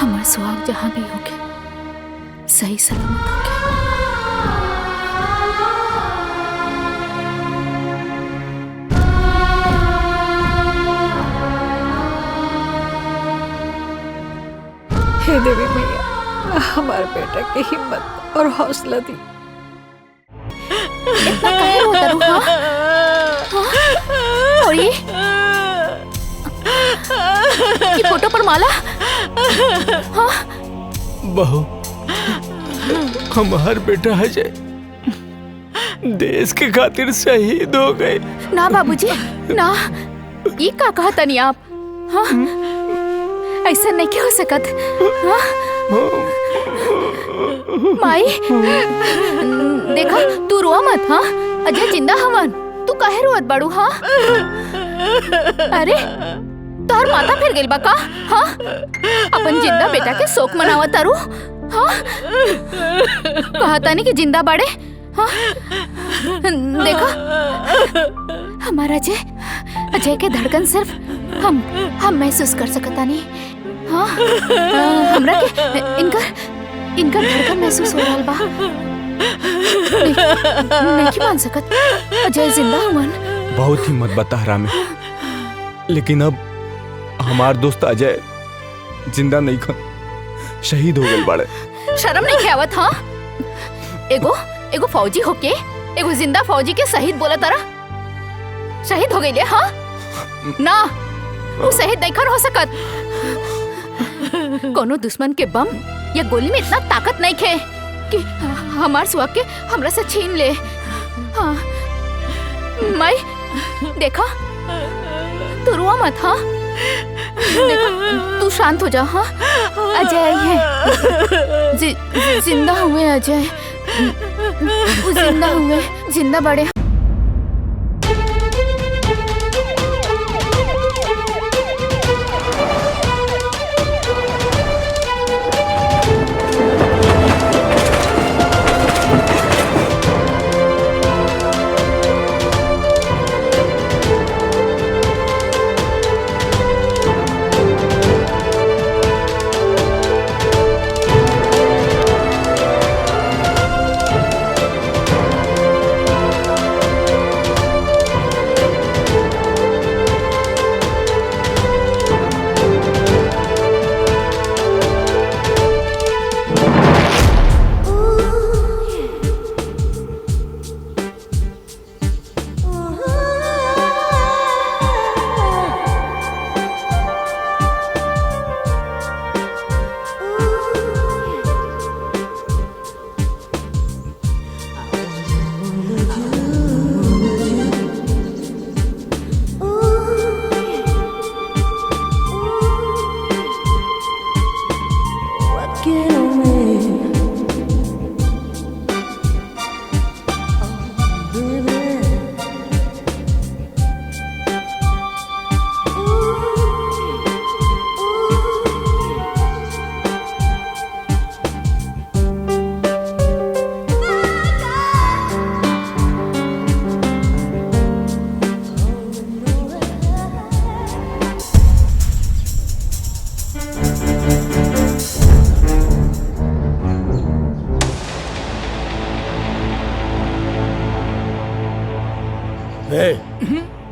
हमार सुहाग जहाँ भी होके सही सलामत होके। हे देवी मैया, हमारे बेटा की हिम्मत और हौसला दी। इतना काहे रोता रू? हाँ? और ये फोटो पर माला? हाँ? बहू, हमार बेटा अजय देश के खातिर शहीद हो गए। ना बाबूजी, ना, ये का कहा तनी आप? हाँ? ऐसा नहीं क्या हो सकत? हाँ? माई, देखा तू रोआ मत। हाँ, अजय जिंदा हवन, तू काहे रोत बाड़ू? हाँ, अरे तोहर माथा फिर गेल बा का? हाँ, अपन जिंदा बेटा के शोक मनावा तारू? हाँ, कहा तानी कि जिंदा बाड़े? हाँ, देखा हमारा अजय के धड़कन सिर्फ हम महसूस कर सकता नहीं। हाँ, हमरा के इनका धड़कन महसूस हो रहा बा। नहीं मान सकत, अजय जिंदा हुआ। बहुत हिम्मत बता रहा मैं, लेकिन अब हमार दोस्त अजय जिंदा नहीं खन, शहीद हो गए बाड़े। शर्म नहीं आवत? हाँ, एगो फौजी होके एगो जिंदा फौजी के शहीद बोला तारा? शहीद हो गई? हाँ ना, वो शहीद नहीं हो सकत। कोनो दुश्मन के बम या गोली में इतना ताकत नहीं खे कि हमार सुहाग के हमरा से छीन ले। हाँ माई, देखा तू रोआ मत। हाँ, देखा तू शांत हो जा। हाँ, अजय है, जिंदा हुए अजय, जिंदा हुए, जिंदा बड़े।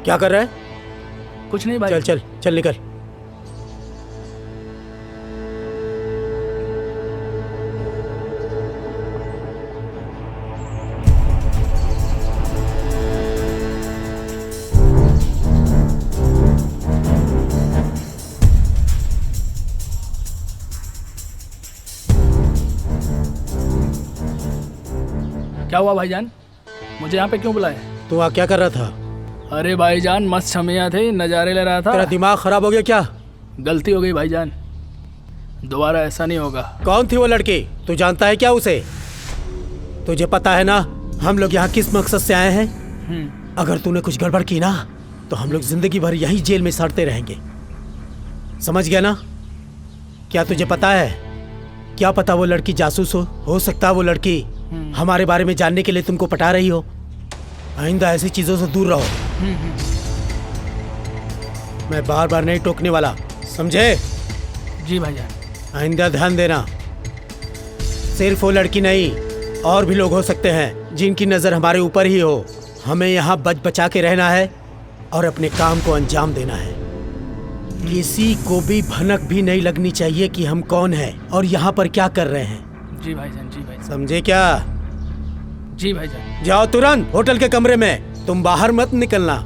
क्या कर रहा है? कुछ नहीं भाई। चल चल चल निकल। क्या हुआ भाईजान, मुझे यहाँ पे क्यों बुलाया? तू वहाँ क्या कर रहा था? अरे भाईजान मस्त छमिया थे, नज़ारे ले रहा था। तेरा दिमाग खराब हो गया क्या? गलती हो गई भाईजान, दोबारा ऐसा नहीं होगा। कौन थी वो लड़की? तू जानता है क्या उसे? तुझे पता है ना हम लोग यहाँ किस मकसद से आए हैं? अगर तूने कुछ गड़बड़ की ना तो हम लोग जिंदगी भर यही जेल में सड़ते रहेंगे, समझ गया ना? क्या तुझे पता है? क्या पता वो लड़की जासूस हो सकता है वो लड़की हमारे बारे में जानने के लिए तुमको पटा रही हो। आइंदा ऐसी चीजों से दूर रहो। मैं बार बार नहीं टोकने वाला, समझे? जी भाईजान। आइंदा ध्यान देना, सिर्फ वो लड़की नहीं, और भी लोग हो सकते हैं जिनकी नजर हमारे ऊपर ही हो। हमें यहाँ बच बचा के रहना है और अपने काम को अंजाम देना है। किसी को भी भनक भी नहीं लगनी चाहिए कि हम कौन हैं और यहाँ पर क्या कर रहे हैं। जी भाईजान, जी भाईजान, समझे क्या? जी भाईजान। जाओ तुरंत होटल के कमरे में, तुम बाहर मत निकलना।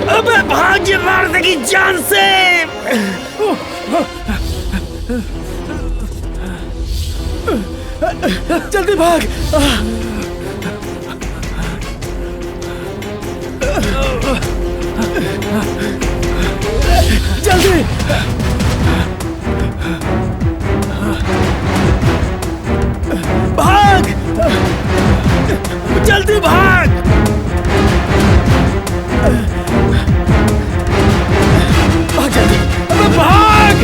अबे भाग, ये मार देगी जान से। जल्दी भाग। जल्दी भाग, जल्दी भाग। भाग जल्दी, अबे भाग।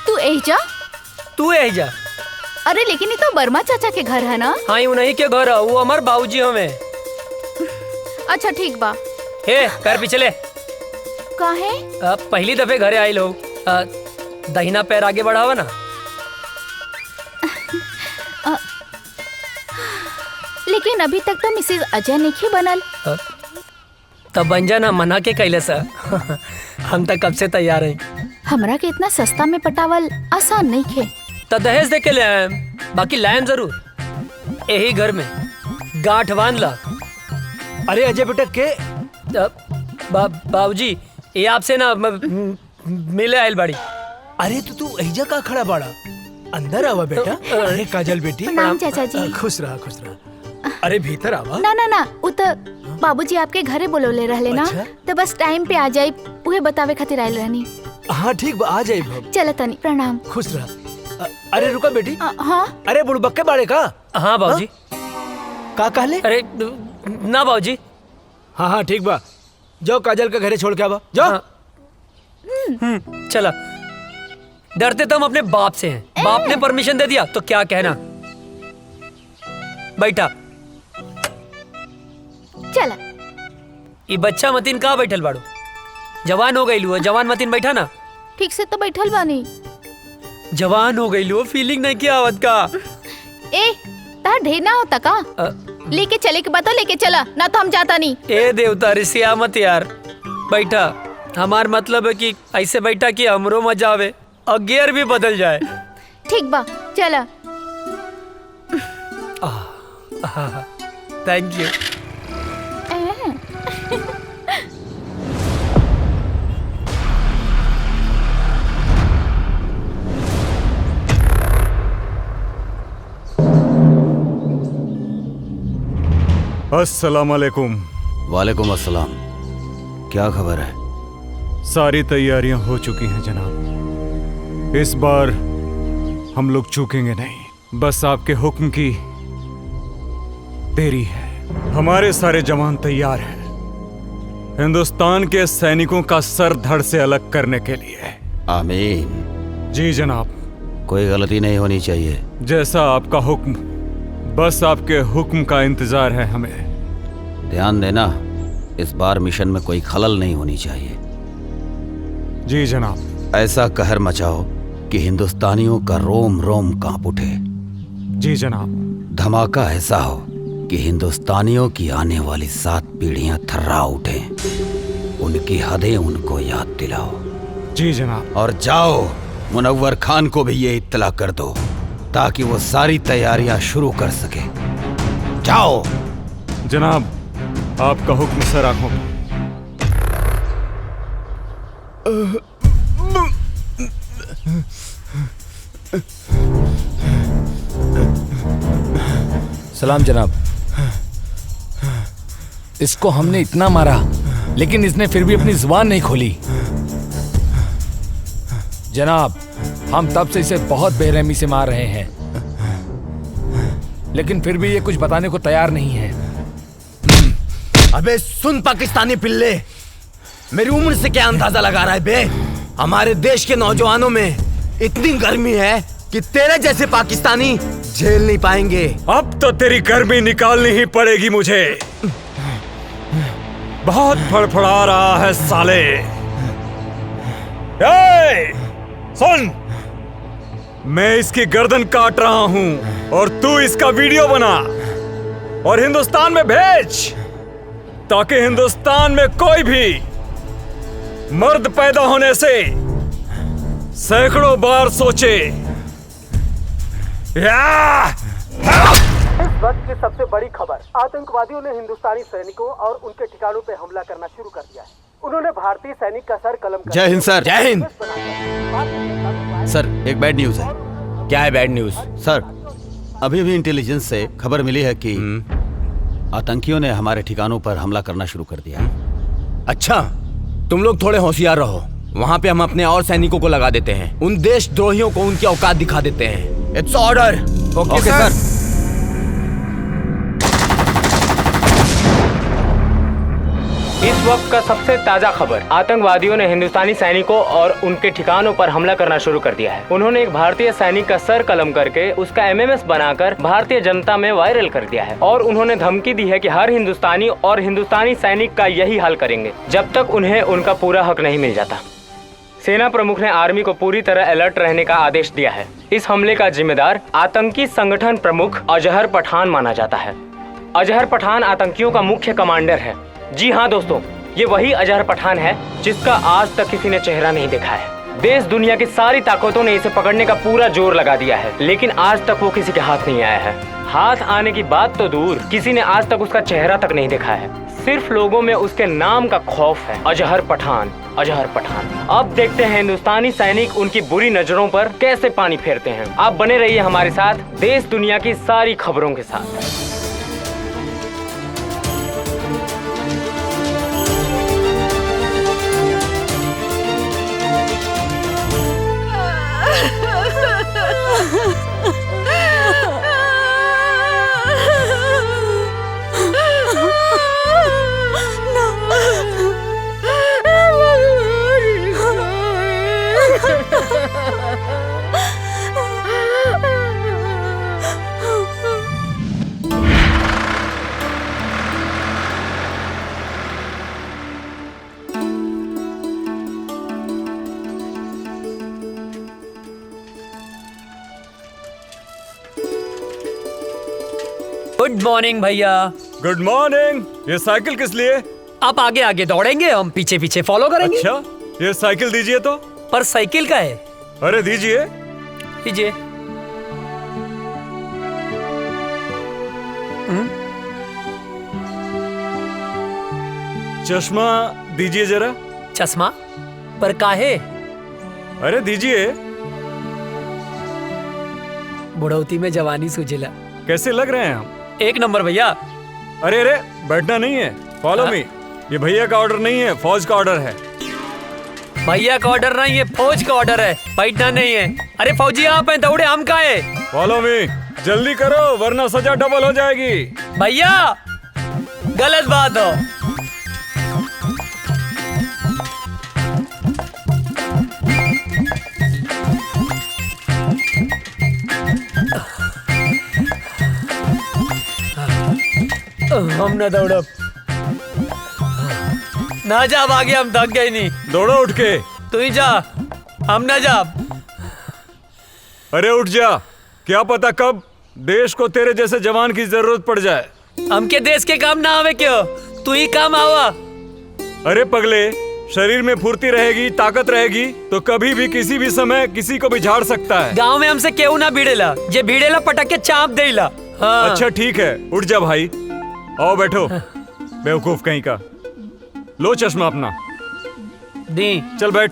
तू एजा? तू एजा? अरे लेकिन ये तो वर्मा चाचा के घर है ना? हाँ, उन्हीं के घर है, वो हमार बाबूजी हमें। अच्छा ठीक बा। हे कर पिछले काहे? पहली दफे घरे आई लोग, दहिना पैर आगे बढ़ावा ना। लेकिन अभी तक तो मिसेज अजय नहीं बनल। तब बन जाना, मना के कैले सा। हम तक कब से तैयार हैं। हमरा के इतना सस्ता में पटावल आसान नहीं खे। तो दहेज दे के ले आए, बाकी लाएम जरूर। यही घर में गांठ बांध ला। अरे अजय बेटा के बाबूजी ये आपसे ना मिले आयल बाड़ी। अरे तो तू एजा का खड़ा बाड़ा, अंदर आवा बेटा। अरे काजल बेटी, प्रणाम चाचा जी। खुश रहा। अरे भीतर आवा। ना ना ना, उ त बाबूजी आपके घरे बोलौले रहले ना, अच्छा? तो बस टाइम पे आ जाई उहे बतावे खातिर आइल रहनी। हाँ ठीक बा, आ जाए भब। चल तनी, प्रणाम। खुश रहा। अरे रुका बेटी। हाँ अरे बुड़बक्के बाड़े का? हाँ बाबूजी। का कहले? अरे ना बाबूजी। हाँ हाँ ठीक बा, जाओ काजल का घरे छोड़ के आवा, जाओ। चला, डरते तो हम अपने बाप से हैं। बाप ने परमिशन दे दिया तो क्या कहना। बैठा। चला। ये बच्चा मतीन कहाँ बैठल बाड़ू? जवान हो गई लू, जवान मतीन बैठा ना। ठीक से तो बैठल बानी। जवान हो गई लू, फीलिंग नहीं किया आवत का। ए तार ढेर ना होता का? लेके चले के बता, लेके चला ना तो हम जाता नहीं। ए देवता रिसिया मत यार, बैठा। हमार मतलब है कि ऐसे बैठा कि हमरो मजा आवे और गियर भी बदल जाए। ठीक बा, चला। Thank you. अस्सलाम वालेकुम। वालेकुम अस्सलाम। क्या खबर है? सारी तैयारियां हो चुकी हैं जनाब। इस बार हम लोग चूकेंगे नहीं, बस आपके हुक्म की देरी है। हमारे सारे जवान तैयार हैं हिंदुस्तान के सैनिकों का सर धड़ से अलग करने के लिए। आमीन। जी जनाब। कोई गलती नहीं होनी चाहिए। जैसा आपका हुक्म, बस आपके हुक्म का इंतजार है हमें। ध्यान देना, इस बार मिशन में कोई खलल नहीं होनी चाहिए। जी जनाब। ऐसा कहर मचाओ कि हिंदुस्तानियों का रोम रोम कांप उठे। जी जनाब। धमाका ऐसा हो कि हिंदुस्तानियों की आने वाली 7 पीढ़ियां थर्रा उठें। उनकी हदें उनको याद दिलाओ। जी जनाब। और जाओ, मुनव्वर खान को भी ये इत्तला कर दो ताकि वो सारी तैयारियां शुरू कर सके। जाओ। जनाब, आपका हुक्म सर आंखों में। सलाम जनाब। इसको हमने इतना मारा लेकिन इसने फिर भी अपनी जुबान नहीं खोली। जनाब, हम तब से इसे बहुत बेरहमी से मार रहे हैं लेकिन फिर भी ये कुछ बताने को तैयार नहीं है। अबे सुन पाकिस्तानी पिल्ले, मेरी उम्र से क्या अंदाजा लगा रहा है बे? हमारे देश के नौजवानों में इतनी गर्मी है कि तेरे जैसे पाकिस्तानी झेल नहीं पाएंगे। अब तो तेरी गर्मी निकालनी ही पड़ेगी मुझे। बहुत फड़फड़ा रहा है साले। सुन, मैं इसकी गर्दन काट रहा हूं और तू इसका वीडियो बना और हिंदुस्तान में भेज ताकि हिंदुस्तान में कोई भी मर्द पैदा होने से सैकड़ों बार सोचे। इस वक्त की सबसे बड़ी खबर, आतंकवादियों ने हिंदुस्तानी सैनिकों और उनके ठिकानों पर हमला करना शुरू कर दिया है। उन्होंने भारतीय सैनिक का सर कलम कर जय हिंद सर। जय हिंद सर, एक बैड न्यूज है। क्या है बैड न्यूज? सर, अभी भी इंटेलिजेंस से खबर मिली है कि आतंकियों ने हमारे ठिकानों पर हमला करना शुरू कर दिया है। अच्छा, तुम लोग थोड़े होशियार रहो। वहाँ पे हम अपने और सैनिकों को लगा देते हैं। उन देशद्रोहियों को उनकी औकात दिखा देते हैं। It's order. ओके सर। इस वक्त का सबसे ताजा खबर, आतंकवादियों ने हिंदुस्तानी सैनिकों और उनके ठिकानों पर हमला करना शुरू कर दिया है। उन्होंने एक भारतीय सैनिक का सर कलम करके उसका एमएमएस बनाकर भारतीय जनता में वायरल कर दिया है और उन्होंने धमकी दी है कि हर हिंदुस्तानी और हिंदुस्तानी सैनिक का यही हाल करेंगे जब तक उन्हें उनका पूरा हक नहीं मिल जाता। सेना प्रमुख ने आर्मी को पूरी तरह अलर्ट रहने का आदेश दिया है। इस हमले का जिम्मेदार आतंकी संगठन प्रमुख अजहर पठान माना जाता है। अजहर पठान आतंकियों का मुख्य कमांडर है। जी हाँ दोस्तों, ये वही अजहर पठान है जिसका आज तक किसी ने चेहरा नहीं देखा है। देश दुनिया की सारी ताकतों ने इसे पकड़ने का पूरा जोर लगा दिया है, लेकिन आज तक वो किसी के हाथ नहीं आया है। हाथ आने की बात तो दूर, किसी ने आज तक उसका चेहरा तक नहीं देखा है। सिर्फ लोगों में उसके नाम का खौफ है, अजहर पठान, अजहर पठान। अब देखते हैं हिंदुस्तानी सैनिक उनकी बुरी नजरों पर कैसे पानी फेरते हैं। आप बने रहिए हमारे साथ देश दुनिया की सारी खबरों के साथ। गुड मॉर्निंग भैया। Good morning. ये साइकिल किस लिए? आप आगे आगे दौड़ेंगे, हम पीछे पीछे फॉलो करेंगे। अच्छा, ये साइकिल दीजिए तो। पर साइकिल का है। अरे दीजिए। दीजिए। चश्मा दीजिए जरा। चश्मा पर काहे? अरे दीजिए। बुढ़ौती में जवानी सूझेला। कैसे लग रहे हैं हम? एक नंबर भैया। अरे अरे बैठना नहीं है, फॉलो मी। ये भैया का ऑर्डर नहीं है, फौज का ऑर्डर है। भैया का ऑर्डर नहीं है, फौज का ऑर्डर है, बैठना नहीं है। अरे फौजी आप हैं, दौड़े हम का है। फॉलो मी, जल्दी करो वरना सजा डबल हो जाएगी। भैया गलत बात हो। हम न दौड़ब ना जा, आगे हम थक गए नहीं। दौड़ो उठ के। तू ही जा, हम ना जा। अरे उठ जा, क्या पता कब देश को तेरे जैसे जवान की जरूरत पड़ जाए। हमके देश के काम ना आवे क्यों, तू ही काम आवा। अरे पगले, शरीर में फुर्ती रहेगी, ताकत रहेगी तो कभी भी किसी भी समय किसी को भी झाड़ सकता है। गांव में हमसे केहू ना भिड़ेला, जे भिड़ेला पटक के चाप देला। हाँ। अच्छा ठीक है, उठ जा भाई। आओ बैठो, बेवकूफ कहीं का। लो चश्मा अपना दी। चल बैठ।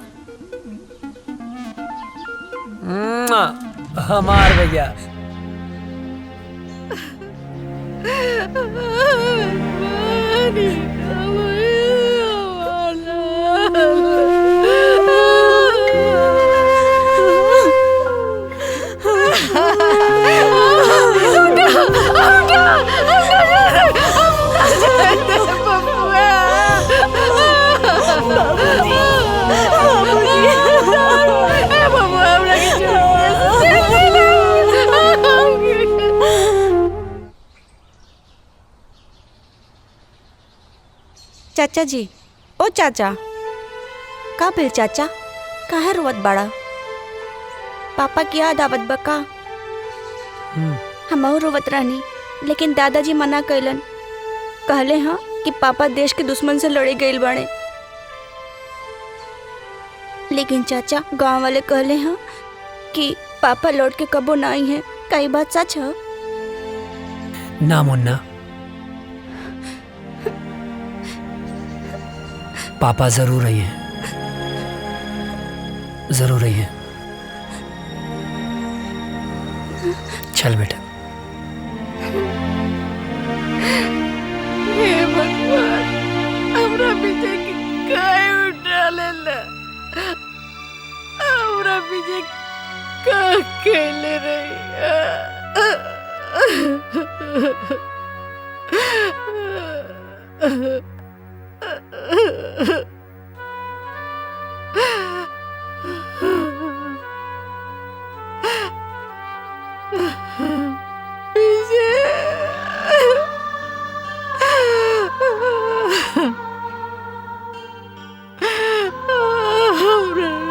हमार भैया। चाचा जी, ओ चाचा, का भेल चाचा, काहे रोवत बाड़ा? पापा की याद आवत बा का? हमहू रोवत रहनी, लेकिन दादाजी मना कैलन। कहले हाँ कि पापा देश के दुश्मन से लड़े गइल बाड़े। लेकिन चाचा, गांव वाले कहले हाँ कि पापा लौट के कबो ना आई हैं। का ई बात सच है? ना मुन्ना, पापा जरूर आई हैं, जरूर आई हैं। चल बेटा। हे भगवान, हमरा पीछे काहे उठा लेला? हमरा पीछे का खेले रही?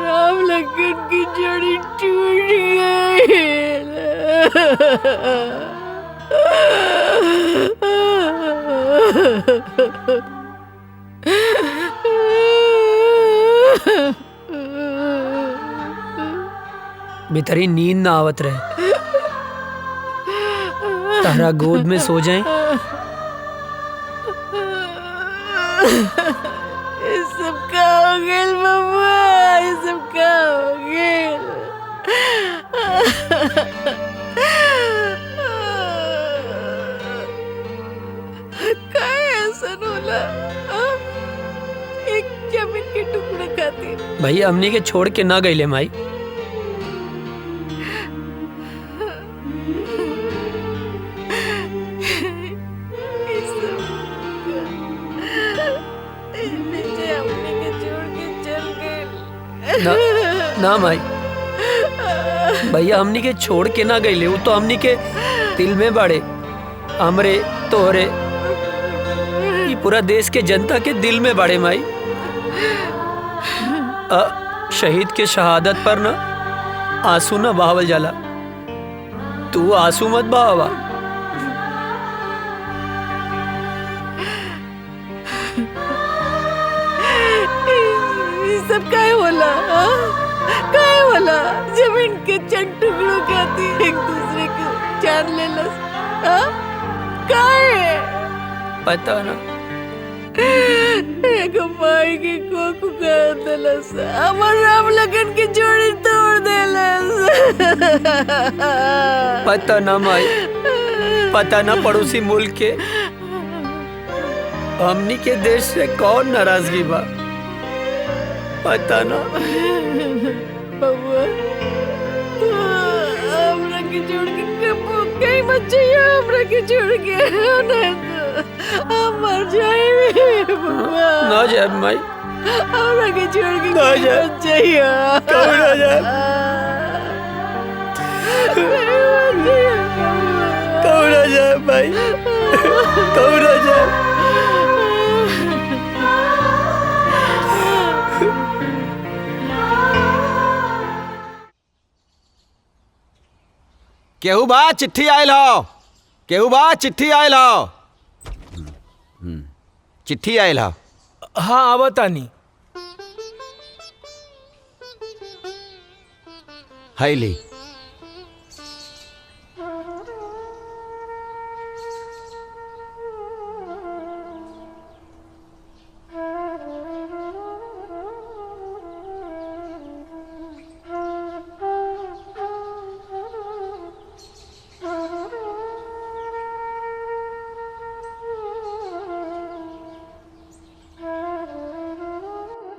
राम लखन की जड़ी टूट गई। भीतरी नींद ना आवत रहे, तारा गोद में सो जाए। ये सब का हो गया बबुआ, ये सब का हो गया। काय ऐसा होला? एक जमीन के टुकड़े खातिर भाई हमनी के छोड़ के ना गईले माई। ना माई, भैया हमनी के छोड़ के ना गईले, वो तो हमनी के दिल में बाड़े। हमरे तोहरे ये पूरा देश के जनता के दिल में बाड़े माई। शहीद के शहादत पर ना आंसू ना बहावल जाला, तू आंसू मत बहावा। सब काय होला? काय होला? जमीन के चंद टुकड़ों खाती एक दूसरे को जान ले लस। काय पता ना एक माई के कोकू का दलस अमर राम लगन की जोड़ी तोड़ देलस। पता ना माई, पता ना पड़ोसी मुल्क के हमनी के देश से कौन नाराजगी बा, पता ना। बबुआ हमरा के छोड़ के कहीं मत जाइए, हमरा के छोड़ के हम मर जाए बबुआ। ना जाए माई, हमरा के छोड़ के ना जाए, मत जाइए। कभी ना जाए, कभी ना जाए माई, कभी ना जाए। केहू बा चिट्ठी आयल हो, केहू बा चिट्ठी आयल हो, चिट्ठी आयल हो। हाँ आवतानी। हाय ली।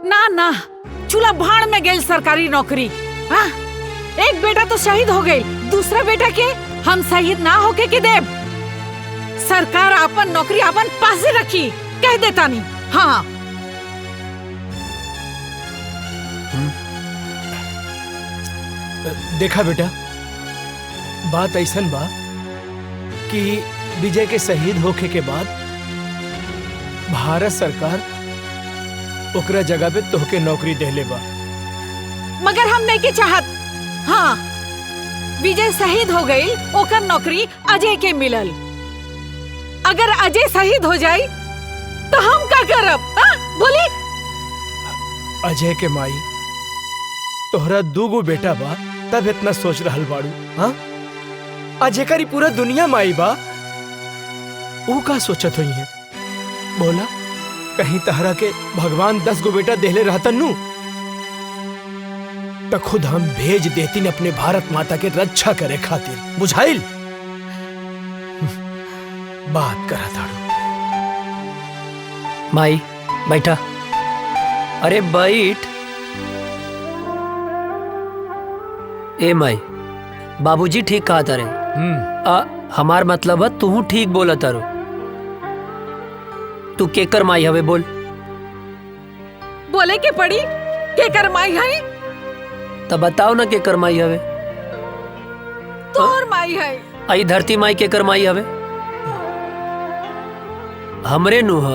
ना ना चूल्हा भाड़ में गेल सरकारी नौकरी। हाँ? एक बेटा तो शहीद हो गई, दूसरा बेटा के हम शहीद ना होके के देव। सरकार अपन नौकरी अपन पासे रखी, कह देता नहीं। हाँ देखा बेटा, बात ऐसन बा कि विजय के शहीद होके के बाद भारत सरकार ओकरा जगह पे तोहके नौकरी देले बा। मगर हम नहीं के चाहत। हाँ विजय शहीद हो गई, ओकर नौकरी अजय के मिलल। अगर अजय शहीद हो जाई तो हम का करब? बोली। अजय के माई, तोहरा दूगो बेटा बा तब इतना सोच रहल बाड़ू। हाँ अजय करी पूरा दुनिया माई बा, वो का सोचत हुई है? बोला कहीं तहरा के भगवान 10 गो बेटा देले रहता नू तो खुद हम भेज देती न अपने भारत माता के रक्षा करे खातिर। बुझाइल? बात करा ताड़ू। माई बैठा। अरे बैठ। ए माई, बाबूजी ठीक कहा तारे। हमार मतलब है तू ठीक बोला तारो। तू केकर माई हवे बोल? बोले के पड़ी केकर माई है? तब बताओ ना केकर माई हवे। तोर माई है। आई धरती माई केकर माई हवे? हमरे नु ह।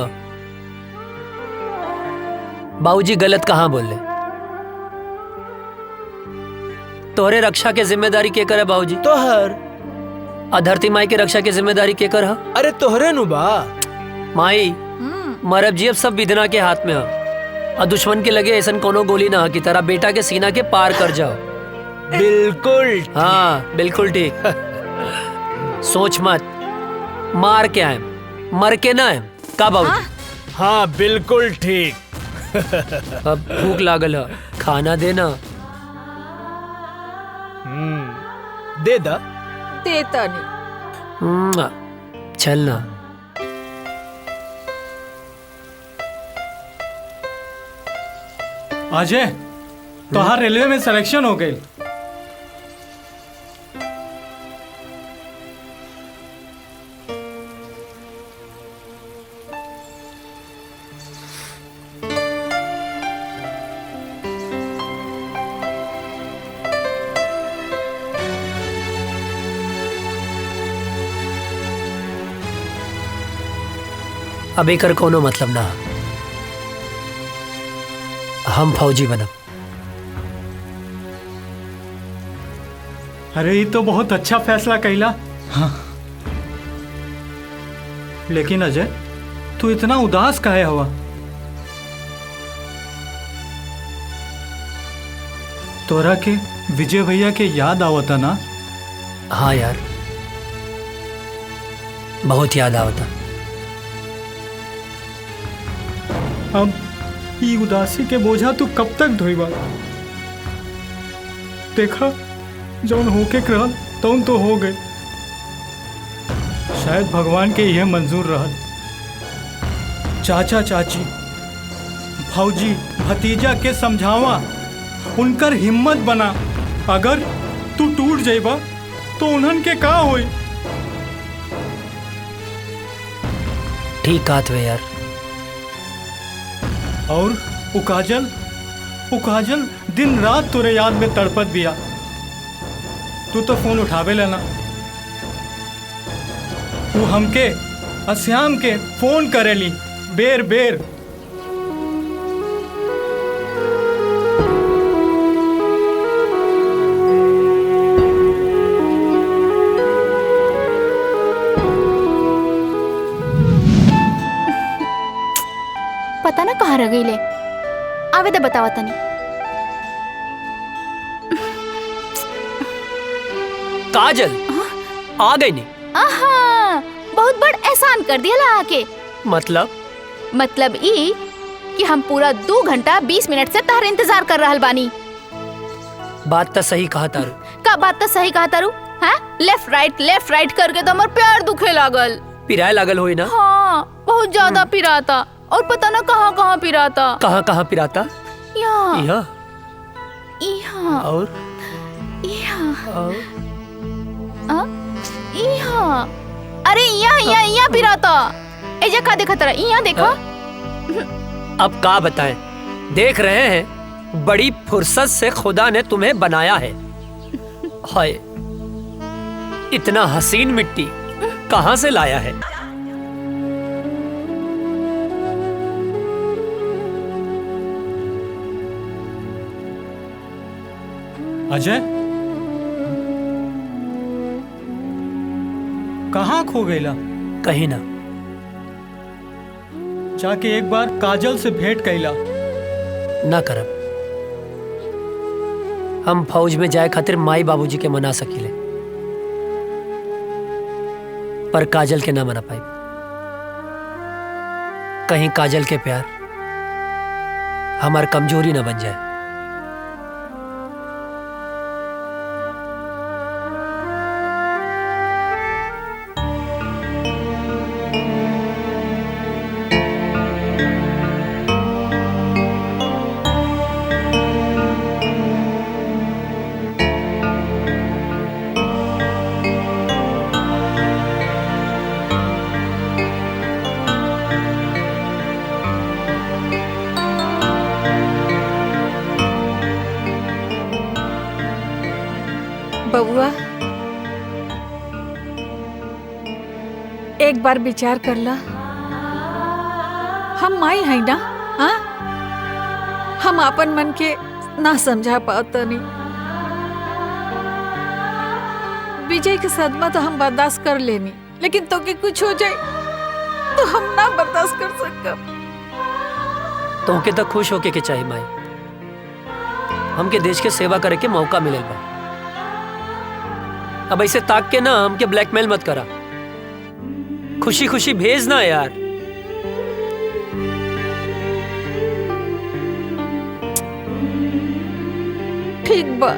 बाबूजी गलत कहाँ बोले? तोहरे रक्षा के जिम्मेदारी केकर है बाबूजी? तोहर। धरती माई के रक्षा की जिम्मेदारी केकर है? अरे तोहरे नु बा। माई मरब जी अब सब विधना के हाथ में है और दुश्मन के लगे ऐसा कोनो गोली ना कि तेरा बेटा के सीना के पार कर जाओ। बिल्कुल हाँ बिल्कुल ठीक। सोच मत, मार के आए मर के ना आए का बाबूजी? हाँ बिल्कुल ठीक। अब भूख लागल है, खाना देना। दे दा। देता नहीं। चलना। अजय, तोहार रेलवे में सिलेक्शन हो गई। अब एकर कोनो मतलब ना, हम फौजी बनब। अरे ये तो बहुत अच्छा फैसला कैला। हाँ। लेकिन अजय, तू इतना उदास काहे हुआ? तोरा के विजय भैया के याद आवता ना? हाँ यार, बहुत याद आवता। अब ये उदासी के बोझा तू कब तक ढोईबा? देखा, जौन होके रहल तौन तो हो गए। शायद भगवान के यह मंजूर रहल। चाचा चाची, भौजी भतीजा के समझावा, उनकर हिम्मत बना। अगर तू टूट जाइबा तो उन्हन के का होई? ठीक कहत वे यार। और वो काजल दिन रात तोरे याद में तड़पत बिया। तू तो फोन उठावे लेना। वो हमके अश्याम के फोन करेली बेर बेर। पता ना कहाँ रह गई ले। आवे दे बतावा तनी। काजल आ गई नहीं? आहा, बहुत बड़ एहसान कर दिया ला आके। मतलब ई कि हम पूरा 2 घंटा 20 मिनट से तार इंतजार कर रहल बानी। बात तो सही कहा तारू। का बात तो सही कहा तारू? हाँ, लेफ्ट राइट करके तो हमार पैर दुखे लागल। पिराए लागल होई ना? हाँ, बहुत ज्यादा पिराता। और पता ना कहाँ कहाँ पिराता। कहाँ पिराता? यहाँ यहाँ और यहाँ। अरे यहाँ पिराता। एजा का देखा तरा? यहाँ देखा। अब का बताएं, देख रहे हैं बड़ी फुर्सत से खुदा ने तुम्हें बनाया है। हाय, इतना हसीन मिट्टी कहाँ से लाया है? अजय, कहाँ खो गईला? कहीं ना। जाके एक बार काजल से भेंट कैला। ना करब। हम फौज में जाए खातिर माई बाबूजी के मना सकीले, पर काजल के ना मना पाई। कहीं काजल के प्यार हमार कमजोरी ना बन जाए। बबुआ, एक बार विचार कर ला। हम माई है ना? हाँ, हम अपन मन के ना समझा पाता नहीं। विजय के सदमा तो हम बर्दाश्त कर लेनी, लेकिन तो के कुछ हो जाए तो हम ना बर्दाश्त कर सकब। तो के तो खुश होके के चाहिए माई। हमके देश के सेवा करे के मौका मिलल बा। अब ऐसे ताक के ना हमके ब्लैकमेल मत करा। खुशी खुशी भेज ना यार। ठीक बा,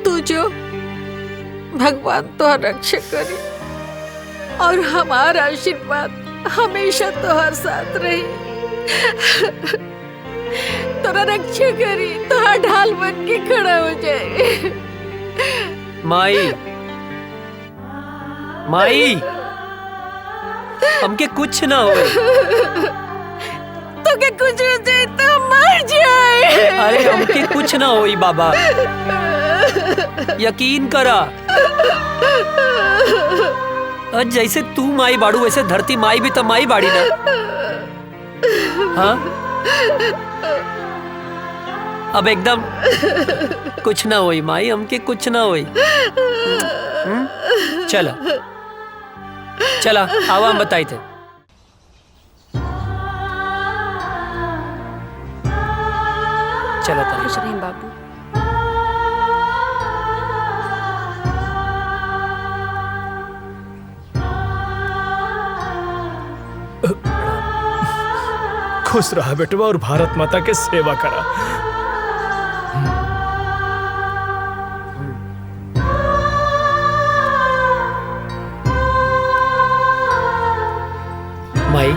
तू जो भगवान तो रक्षा करी और हमारा आशीर्वाद हमेशा तोहर साथ रही। तोरा रक्षा करी, तोहरा ढाल बन के खड़ा हो जाए। माई माई हमके कुछ ना हो। तो के कुछ हो जाए तो मर जाए। अरे हमके कुछ ना होई बाबा, यकीन करा। और जैसे तू माई बाड़ू वैसे धरती माई भी तो माई बाड़ी ना। हाँ अब एकदम कुछ ना होई माई, हमके कुछ ना होई। चला चला आवा हम बताई थे। चला खुश रहें बाबू। खुश रहा बेटवा और भारत माता के सेवा करा। माई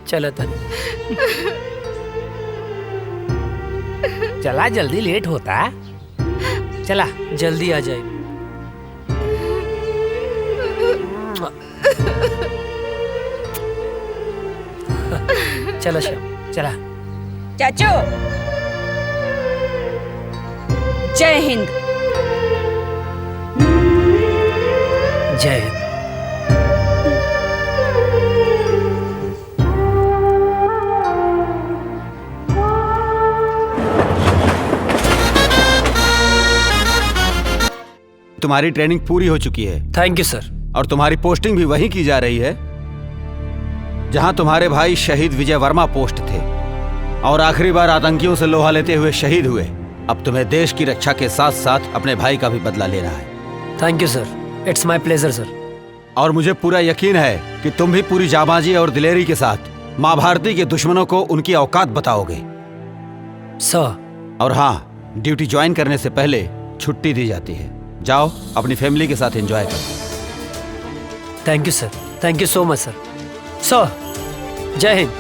चलो तन चला जल्दी लेट होता। चला जल्दी आ जाए। चलो श्याम चला। चाचू जय हिंद। जय हिंद। तुम्हारी ट्रेनिंग पूरी हो चुकी है। थैंक यू सर। और तुम्हारी पोस्टिंग भी वहीं की जा रही है जहां तुम्हारे भाई शहीद विजय वर्मा पोस्ट थे और आखिरी बार आतंकियों से लोहा लेते हुए शहीद हुए। अब तुम्हें देश की रक्षा के साथ साथ अपने भाई का भी बदला लेना है। Thank you sir, it's my pleasure sir. और मुझे पूरा यकीन है कि तुम भी पूरी जाबाजी और दिलेरी के साथ माँ भारती के दुश्मनों को उनकी औकात बताओगे सर। और हाँ, ड्यूटी ज्वाइन करने से पहले छुट्टी दी जाती है। जाओ अपनी फैमिली के साथ एंजॉय करो। Thank you sir, thank you so much सर। सर जय हिंद।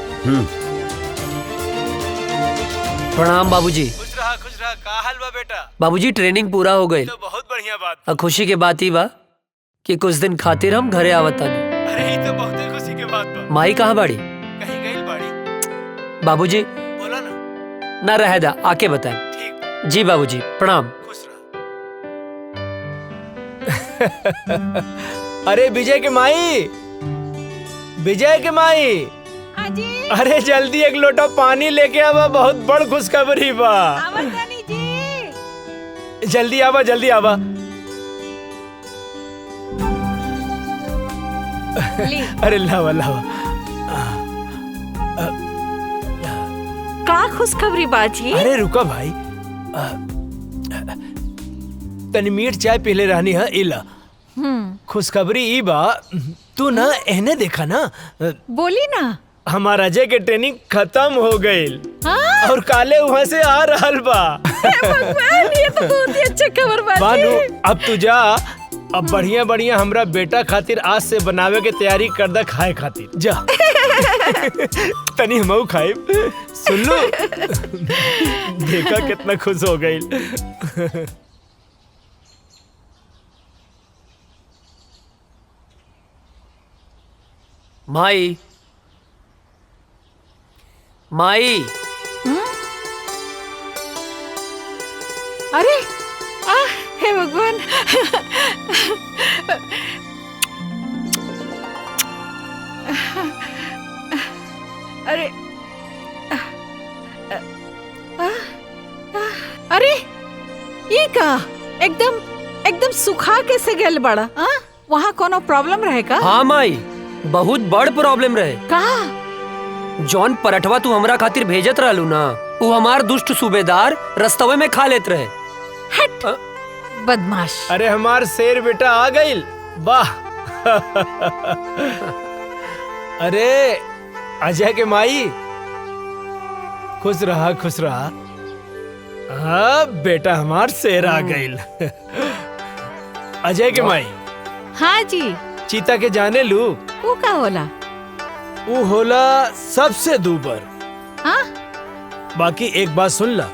प्रणाम बाबूजी। खुश रहा का हाल बा बेटा? बाबूजी ट्रेनिंग पूरा हो गई तो बहुत बढ़िया बात। और खुशी के बात ही बा कि कुछ दिन खातिर हम घरे आवतानी। अरे ये तो बहुत खुशी के बात बा। माई कहाँ बाड़ी? कहीं गई बाड़ी। बाबूजी बोला ना रह दा, आके बताएं। ठीक। जी बाबूजी प्रणाम। खुश रहा। अरे विजय के माई, विजय के माई। हाँ जी। अरे जल्दी एक लोटा पानी लेके आवा, बहुत बड़ खुशखबरी बा। रानी जी। जल्दी आवा, जल्दी आवा। अरे लावा लावा। का खुशखबरी बाजी? अरे रुका भाई, तनी मीठ चाय पीले रहनी है। इला खुशखबरी ई बा, तू ना एहने देखा ना। बोली ना। हमारा अजय के ट्रेनिंग खत्म हो गई और काले वहाँ से आ रहल बा। भगवान, ये तो बहुत ही अच्छा खबर बाजी। बानू अब तू जा, अब बढ़िया बढ़िया हमरा बेटा खातिर आज से बनावे के तैयारी कर दा खाए खातिर। जा तनी हमऊ खाए। सुन लो, देखा कितना खुश हो गई। माई माई। अरे हे भगवान। अरे अरे ये का एकदम एकदम सुखा कैसे गेल बड़ा? वहाँ कोनो प्रॉब्लम रहेगा? हाँ माई, बहुत बड़ प्रॉब्लम रहे। का जॉन पराठवा तू हमरा खातिर भेजत रहलू ना, वो हमार दुष्ट सूबेदार रस्तवे में खा लेत रहे। हट बदमाश। अरे हमार शेर बेटा आ गइल, वाह। अरे अजय के माई, खुश रहा खुश रहा। हाँ बेटा हमार शेर आ गइल। अजय के माई। हाँ जी। चीता के जाने लू? वो का होला? वो होला सबसे दूबर। हाँ? बाकी एक बात सुन ला,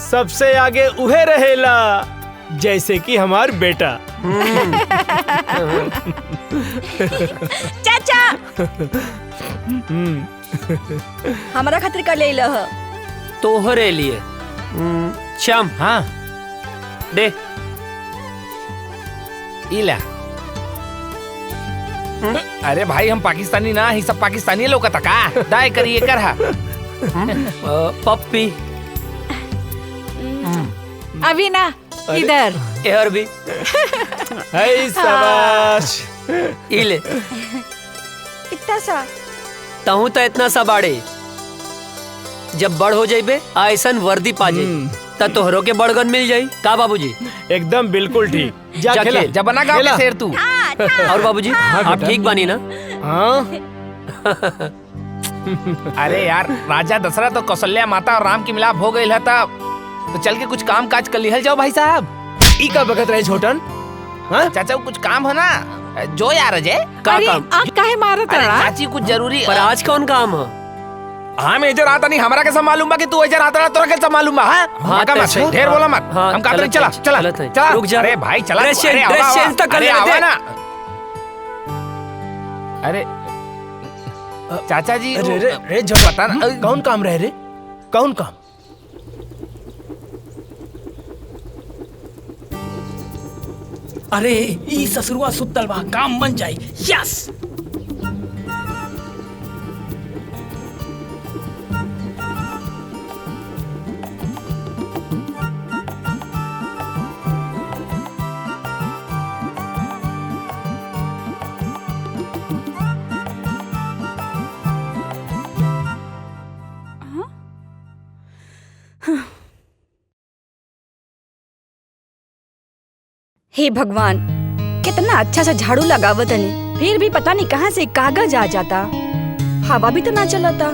सबसे आगे उहे रहेला, जैसे कि हमार बेटा। चाचा हमारा खातिर कर ले लह। तोहरे लिए। श्याम, हाँ दे। इला। अरे भाई हम पाकिस्तानी ना, ही सब पाकिस्तानी लोग का का दाय करिए कर हा। पप्पी। अभी ना इधर। यार भी। हाय शाबाश। इले। इतना सा तहु तो इतना सा बाड़े, जब बड़ हो जाइबे ऐसन वर्दी पा जाई त तोहरो के बड़गन मिल जाई का बाबूजी? एकदम बिल्कुल ठीक। जा जा खेला। खेल। जब बना गाँव के शेर तू। और बाबूजी आप ठीक बानी ना? हाँ। अरे यार राजा दशरथ और कौशल्या माता और राम की मिलाप हो गई है, तब तो चल के कुछ काम काज कर लिहल जाओ भाई साहब। ई का बगत रहे छोटन? हाँ चाचा कुछ काम है ना, जो यार अजय का अरे काम? आप काहे मारत अरे रहा? चाची कुछ जरूरी। पर आज कौन काम है? हाँ मैं इधर आता नहीं, हमारा कैसा मालूम बा कि तू इधर आता रहा, तोरा कैसा मालूम बा? हाँ भागा मत, अच्छा। ढेर बोला मत। हाँ, हम कहते नहीं, चलत चला है, चला चलत है। चला। रुक जा। अरे भाई चला। ड्रेस अरे चेंज, आवा, ड्रेस आवा। चेंज तक कर अरे लेने आवा दे। ना। अरे चाचा जी अरे वो- रे रे जब पता ना कौन काम रहे रे? कौन काम? अरे ई ससुरवा सुतल बा, काम बन जाई। यस। हे भगवान, कितना अच्छा सा झाड़ू लगावत हनी, फिर भी पता नहीं कहाँ से कागज आ जाता। हवा भी तो ना चलता।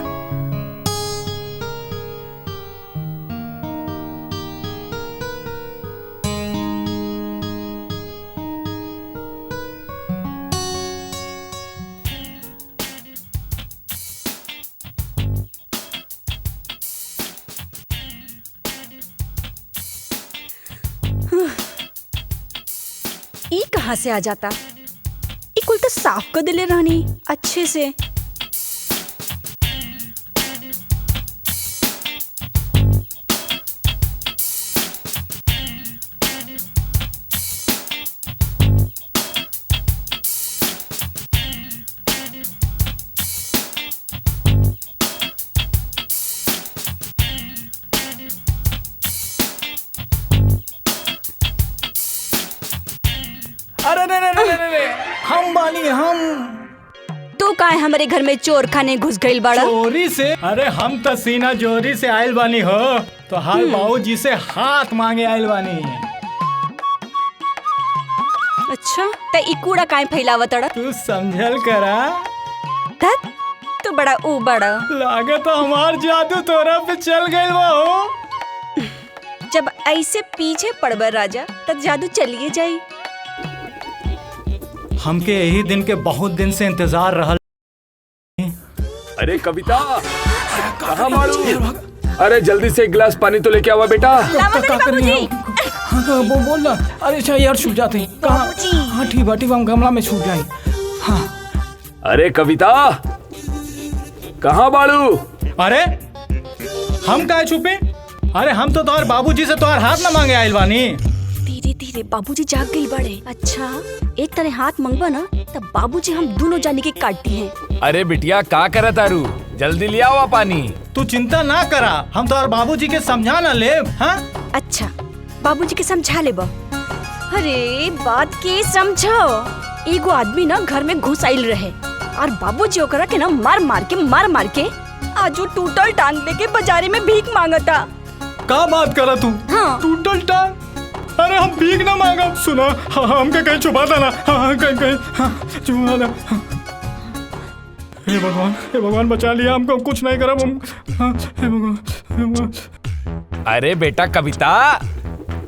ई कहाँ से आ जाता? ई कुल तो साफ कर दिले रहनी अच्छे से। अरे रे रे रे रे रे, हम बानी हम। तू काहे हमारे घर में चोर खाने घुस गइल बाड़ा? चोरी से? अरे हम तो सीना जोरी से आयल बानी हो, तो हाल बाबूजी से हाथ मांगे आयल बानी। अच्छा त ई कूड़ा काहे फैलावत अड़ा? तू समझल करा। धत, तू बड़ा ऊ बड़ा। लागे तो हमार जादू तोरा पे चल गइल बा हो। जब ऐसे पीछे पड़बर राजा तब जादू चलिए जाई। हमके यही दिन के बहुत दिन से इंतजार रहल। अरे कविता, कहाँ मारू? अरे जल्दी से एक गिलास पानी तो लेके आवा बेटा। हाँ बोल ना। अरे अच्छा यार छूट जाते हैं। कहाँ? हाँ ठीक बा, हम गमला में छूट जाए। हाँ। अरे कविता, कहाँ बाड़ू? अरे हम काहे छुपे? अरे हम तो तोहर बाबूजी से तोहर हाथ न मांगे आयल बानी। धीरे धीरे बाबूजी जाग गई बड़े। अच्छा एक तरह हाथ मंगवा ना तब बाबूजी हम दोनों जाने के काटती हैं। अरे बिटिया का करे तारू, जल्दी ले आओ पानी। तू चिंता ना करा, हम तोहर बाबूजी के समझा ना ले। हाँ अच्छा बाबूजी के समझा ले बा। अरे बात के समझो। एगो आदमी ना घर में घुस आइल रहे और बाबूजी ओकरा के ना मार मार के आज वो टूटल टांग लेके बाजारी में भीख मांगता। का बात करा तू? हाँ। टूटल टांग? अरे हम भीख ना मांगा, सुना हमके कहीं छुपा देना, कहीं छुपा दे। हे भगवान बचा लिया हमको, कुछ नहीं करा हम। हे भगवान। अरे बेटा कविता,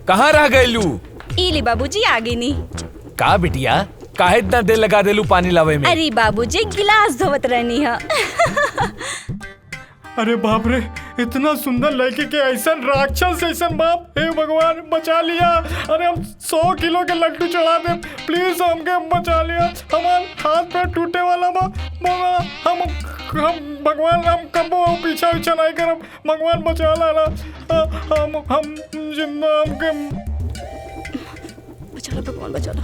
कहाँ रह गयलू? इली बाबूजी आगे नहीं। का बिटिया, काहे इतना देर लगा देलू पानी लावे में? अरे बाबूजी गिलास धोवत रहनी है। अरे बाप रे, इतना सुंदर लड़की के ऐसा राक्षस ऐसा बाप, हे भगवान बचा लिया। अरे हम 100 किलो के लड्डू चढ़ा दे, प्लीज हमके बचा लिया। हमारे हाथ पैर टूटे वाला बा, हम भगवान हम कबो पीछा नहीं करब, भगवान बचा लाला। हम जिंदा हमके बचा लो भगवान, बचा लो।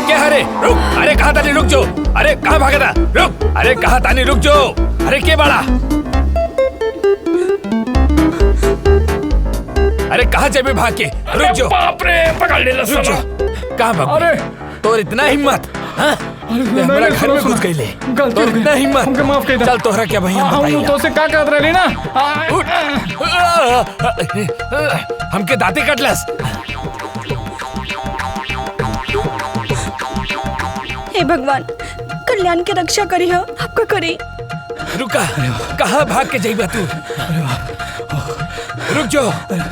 क्या हरे रुक, अरे कहाँ तानी रुक जो, अरे कहाँ भागा था, रुक, अरे कहाँ तानी रुक जो, अरे के बड़ा, अरे कहाँ जाबे भाग के, रुक जो, बाप रे पकड़ ले, रुक जो, कहाँ भाग? अरे तोर इतना हिम्मत, हाँ? मेरा घर में घुस गई ले, तोर इतना हिम्मत, हमके माफ कर दे। चल तोहरा क्या भैया हम तो से का कहत रही ना, हमके दांते कटलस। हे भगवान, कल्याण की रक्षा करी हो, आपका करी। रुका, कहाँ भाग के जाइबा तू? रुक जो,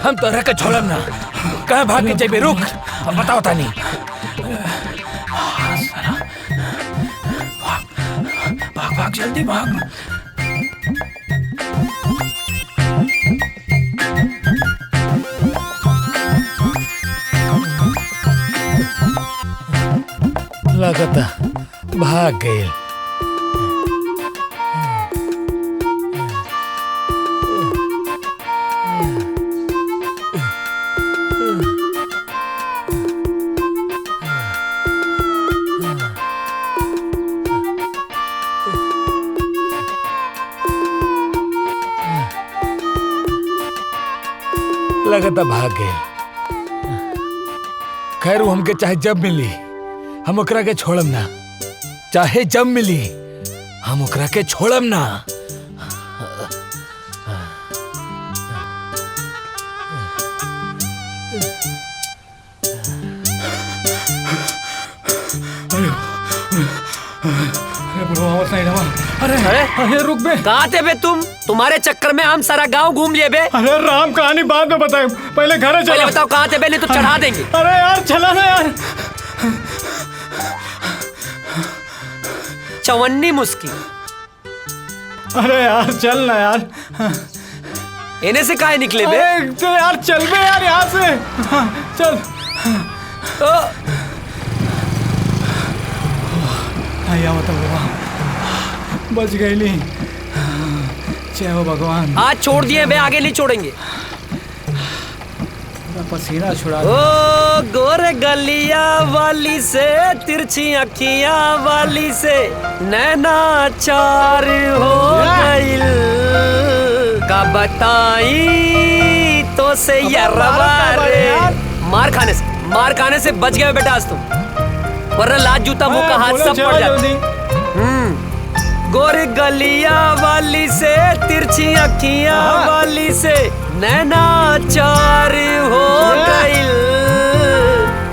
हम तोहरा के छोड़म ना, कहाँ भाग के जाइबे, रुक, बताओ तानी। भाग भाग जल्दी भाग। लगता भाग गए। लगता भाग गए। खैर वो हमके चाहे जब मिली हम ओकरा के छोड़म ना, चाहे जब मिली हम ओकरा के छोड़म ना। अरे रुक बे, कहाँ थे बे तुम? तुम्हारे चक्कर में हम सारा गांव घूम लिए बे। अरे राम कहानी बाद में बताए, पहले घर चलो। पहले बताओ कहाँ थे बे, नहीं तो चढ़ा देंगे। अरे यार चला ना यार। चवन्नी मुस्की। अरे यार चल ना यार। इन्हें से काहे निकले बे? तो यार चल बे यार यहाँ से, चल। आया बताओ, बच गई ली, जय हो भगवान। आज छोड़ दिए बे, आगे नहीं छोड़ेंगे। पसीना छुड़ा। ओ गोरे गलिया वाली से, तिरछी अखियां वाली से, नैना चार हो गइल, का बताई तो से यरवा रे। मार खाने से बच गए बेटा आज तुम, वरना लात जूता मुंह का हाथ सब पड़ जाता। गोरी गलिया वाली से, तिरछी अखियां वाली से, नैना चार हो गइल,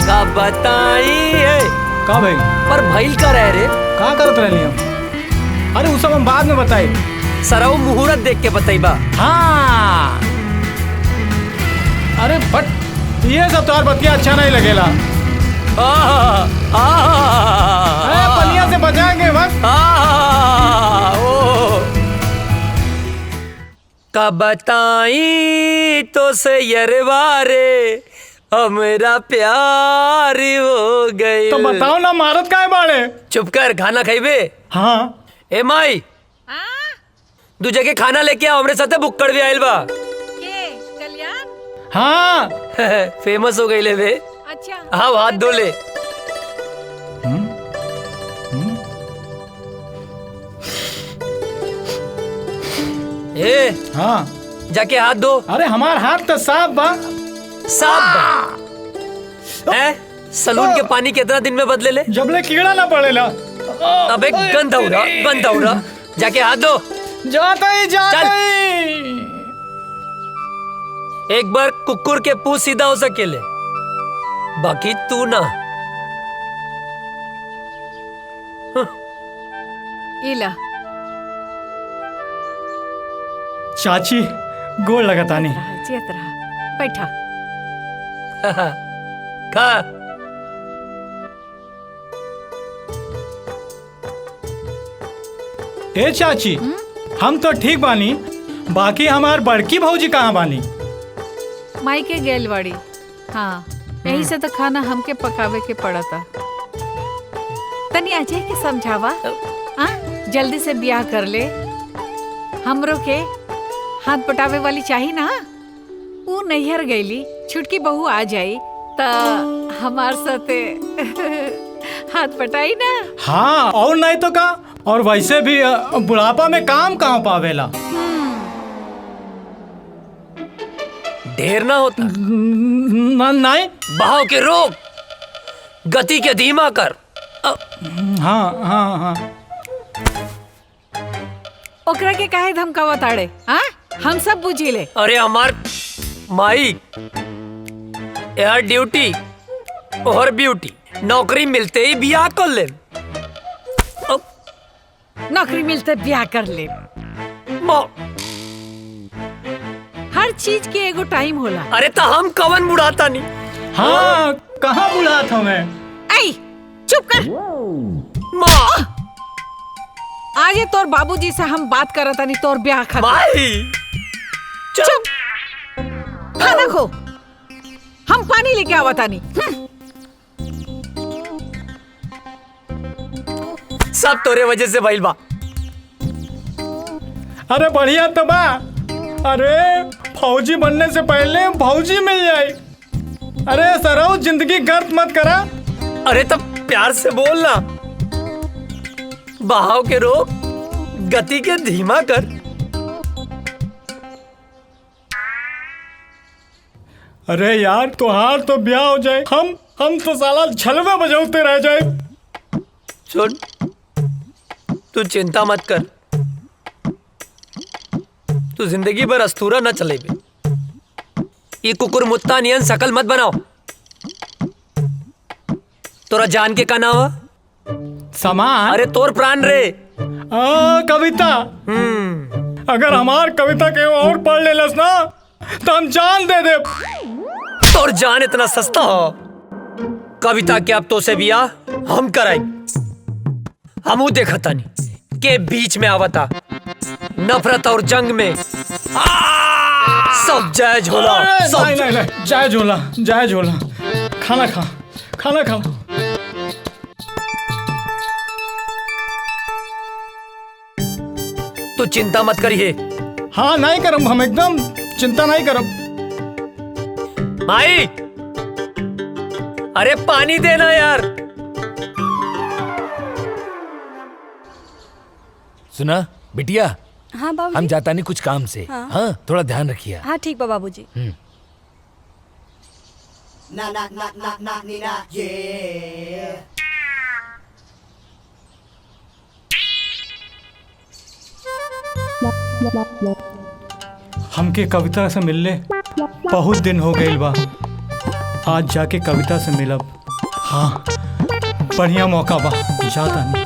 का बताई है। का भाई? पर भइल का रह रे? का करत रहली हम? अरे वो सब हम बाद में बताई। सरऊ मुहूर्त देख के बताइबा। हाँ। अरे बट ये सब तोहार बतिया अच्छा नहीं लगेला। पनिया से बचाएंगे बस। का बताई तो से यरवारे, हमरा प्यार हो गए। तो बताओ ना, मारत काहे बाड़े? चुप कर, खाना खाइबे? हाँ। ए माई, दू जगह खाना लेके आओ, हमरे साथे बुक्कड़ भी आइल बा। हाँ। फेमस हो गई ले बे। अच्छा। हाँ, हाथ धो ले। ए हाँ जाके हाथ धो। अरे हमार हाथ तो साफ बा। साफ बा है? सलून के पानी कितना दिन में बदले ले? जबले कीड़ा ना पड़ेला। अबे गंदा हो रहा। जाके हाथ धो। जाता ही। एक बार कुकुर के पूंछ सीधा हो सकेले, बाकी तू ना। इला चाची गोड़ लगातानी। चेत रहा, बैठा। खा। ए चाची, हम तो ठीक बानी, बाकी हमार बड़की भौजी कहाँ बानी? माई के गेल बाड़ी। हाँ, यही से तो खाना हमके पकावे के पड़ता। तनी अजय के समझावा, जल्दी से ब्याह कर ले। हमरो के हाथ पटावे वाली चाहिए ना। वो नैहर गईली, छुटकी बहू आ जाई ता हमार साथे हाथ पटाई ना। हाँ, और नहीं तो का। और वैसे भी बुढ़ापा में काम कहाँ पावेला। ढेर ना होता। नहीं, बहाव के रोक, गति के धीमा कर। हाँ। ओकरा के काहे धमकावा ताड़े? हम सब बुझी ले। अरे हमार माई यार, ड्यूटी और ब्यूटी, नौकरी मिलते ही ब्याह कर ले। नौकरी मिलते ब्याह कर ले। हर चीज के एगो टाइम होला। अरे तो हम कवन बुढ़ाता नहीं। हाँ, कहाँ बुढ़ा था मैं? ऐ, चुप कर। माँ, आज ये तोर बाबूजी से हम बात करत नहीं, तोर ब्याह खत्म। माई, चुप। खाना खो, हम पानी लेके आवता नहीं। सब तोरे वजह से भइल बा। अरे बढ़िया तो बा। अरे फौजी बनने से पहले फौजी मिल जाए। अरे सराउ, जिंदगी गर्द मत करा। अरे तब प्यार से बोलना। बहाव के रोक, गति के धीमा कर। अरे यार, तुहार तो ब्याह हो जाए, हम तो साला झलवे बजाते रह जाए। सुन, तू चिंता मत कर। तू जिंदगी भर अस्तूरा न चले बे। ये कुकुर मुत्ता नियन शकल मत बनाओ। तोरा जान के का नाम है? सामान? अरे तोर प्राण रे। कविता। अगर हमार कविता के और पढ़ लेलस ना तो हम जान दे दे। तोर जान इतना सस्ता हो? कविता के अब तो से बियाह हम कराएंगे। हमू देखा तानी के बीच में आवता नफरत और जंग में सब जायज होला। नहीं, जायज होला। खाना खा। तू चिंता मत करिए। हाँ, नहीं करम, हम एकदम चिंता नहीं करम। माई, अरे पानी देना यार। सुना बिटिया, हाँ बाबूजी। हम जाता नहीं कुछ काम से। हाँ, थोड़ा ध्यान रखिए। हाँ ठीक बा बाबूजी। हमके कविता से मिलले बहुत दिन हो गए बा। आज जाके कविता से मिलब। हाँ, बढ़िया मौका बा, जाता नहीं।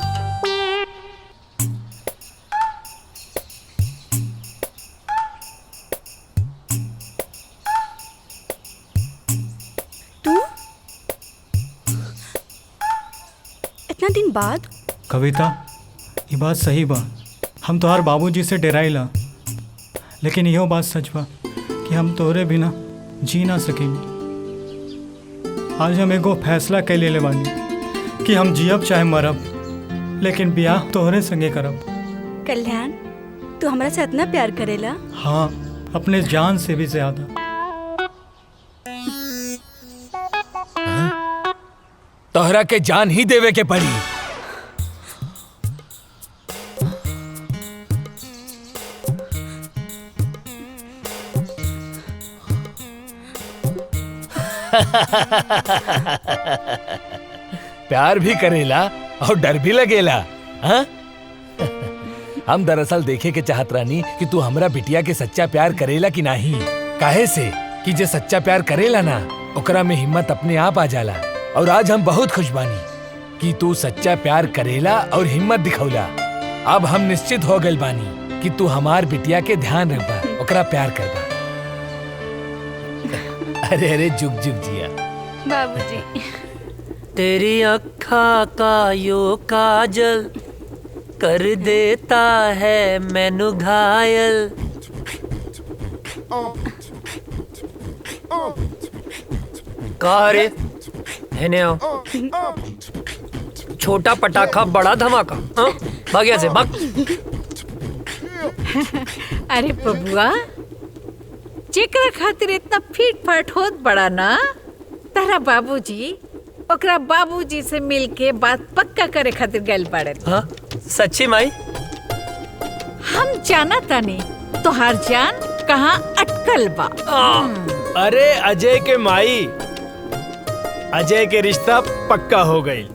इतना दिन बाद? कविता, ये बात सही बा। हम तोहार बाबूजी से डराइला, लेकिन यहो बात सच बा कि हम तोहरे बिना जी ना सकेंगे। आज हम एगो फैसला कर ले बानी कि हम जियब चाहे मरब, लेकिन ब्याह तोहरे संगे करब। कल्याण, तू हमरा से इतना प्यार करेला? हाँ, अपने जान से भी ज्यादा। तोहरा के जान ही देवे के पड़ी। प्यार भी करेला और डर भी लगेला। हाँ? हम दरअसल देखे के चाहत रानी कि तू हमरा बिटिया के सच्चा प्यार करेला कि नहीं। काहे से कि जे सच्चा प्यार करेला ना ओकरा में हिम्मत अपने आप आ जाला। और आज हम बहुत खुश बानी कि तू सच्चा प्यार करेला और हिम्मत दिखौला। अब हम निश्चित हो गए बानी कि तू हमार बिटिया के ध्यान रखबा, ओकरा प्यार करबा। अरे अरे जुग जुग जिया बाबूजी। तेरी अखा का यो काजल कर देता है मैनू घायल। कहा रे हेने आओ। छोटा पटाखा बड़ा धमाका। हाँ? भाग यहाँ से भाग। अरे बबुआ, जेकरा खातिर इतना फीट फाट होत बड़ा ना, तारा बाबूजी ओकरा बाबूजी से मिलके बात पक्का करे खातिर गैल पड़े। हाँ? सच्ची माई? हम जाना तानी तोहार जान कहाँ अटकल बा। अरे अजय के माई, अजय के रिश्ता पक्का हो गई।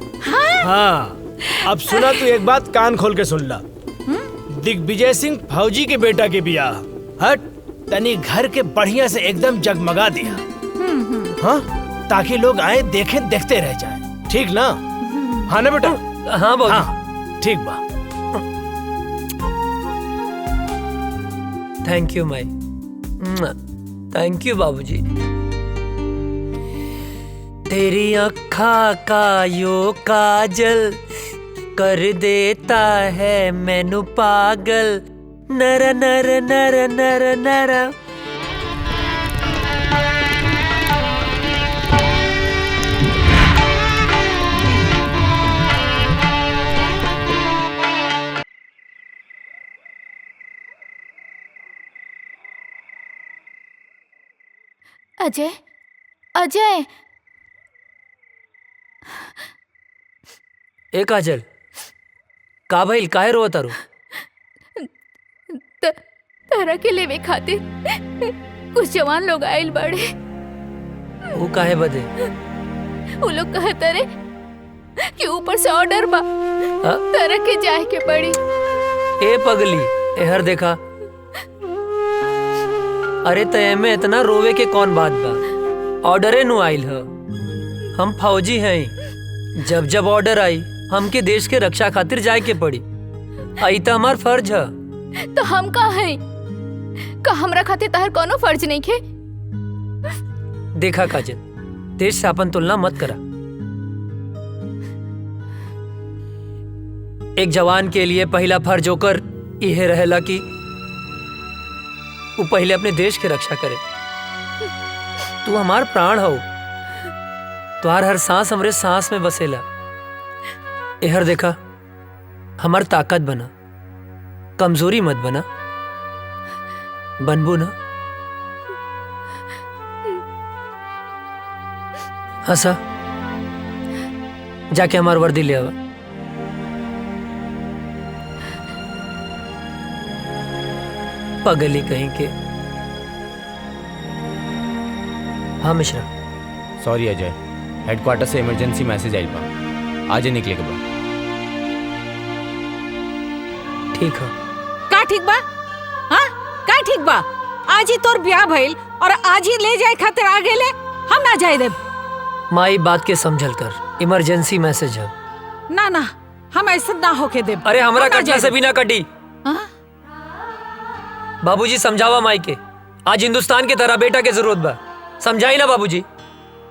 हाँ, अब सुना तू एक बात कान खोल के सुन ला। दिग्विजय सिंह फौजी के बेटा के बियाह हट तनी घर के बढ़िया से एकदम जगमगा दिया। हाँ, ताकि लोग आए देखे देखते रह जाए। ठीक ना? हाँ ना बेटा? हाँ बाबू। हाँ, ठीक बा। Thank you Mai. Thank you बाबूजी। तेरी अखा का यो काजल कर देता है मैनू पागल। नर नर नर नर नर। अजय, अजय। ए काजल, का भइल? काहे रोत तारू? तारा के लेवे खातिर कुछ जवान लोग आइल बड़े। वो काहे बदे? वो लोग कहते रे कि ऊपर से ऑर्डर बा, तारा के जाए के पड़ी। ए पगली, एहर देखा। अरे तय में इतना रोवे के कौन बात बा? ऑर्डरे नु आइल ह। हम फौजी हैं। जब जब ऑर्डर आई हमके देश के रक्षा खातिर जाए के पड़ी। आई तो हमार फर्ज है। तो हम का हैं? का हमरा खातिर तार कोनो फर्ज नहीं खे? देखा काजल, देश से अपन तुलना मत करा। एक जवान के लिए पहला फर्ज होकर यह रहेला कि वो पहले अपने देश की रक्षा करे। तू हमार प्राण हो। तुहार हर सांस हमरे सांस में बसेला। एहर देखा, हमार ताकत बना, कमजोरी मत बना। बनबू ना? हंसा। जाके हमार वर्दी ले आवा। पगली कहीं के। हाँ मिश्रा। सॉरी अजय, हेडक्वार्टर से इमरजेंसी मैसेज आइल बा, आज ही निकले के बा। ठीक है। का ठीक बा? हाँ, का ठीक बा? आज ही तोर ब्याह भइल और आज ही ले जाए खातिर आ गेले, हम ना जाए देब। माई बात के समझल कर, इमरजेंसी मैसेज है। ना ना, हम ऐसा ना होके देब। अरे हमरा कटला से भी ना कटी। बाबूजी समझावा माई के, आज हिंदुस्तान की तरह बेटा के जरूरत बा। समझाई ना बाबूजी?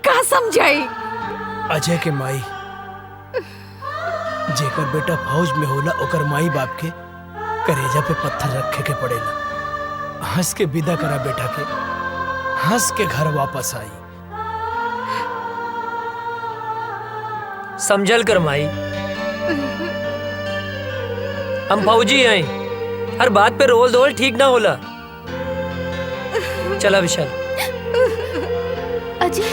का समझाई? अजय के माई, जेकर बेटा फौज में होला ओकर माई बाप के करेजा पे पत्थर रखे के पड़ेला। हंस के विदा करा बेटा के, हंस के घर वापस आई। समझल कर माई, हम फौजी हैं। हर बात पे रोल धोल ठीक ना होला। चला विशाल। अजय,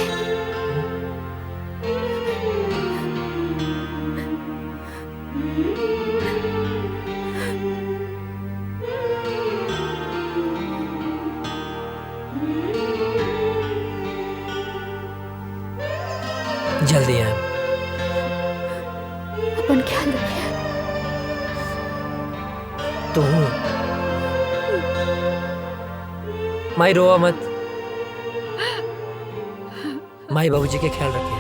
जल्दी आए। अपन ख्याल रखिए। तू माई रोवा मत, माई बाबूजी के ख्याल रखिए।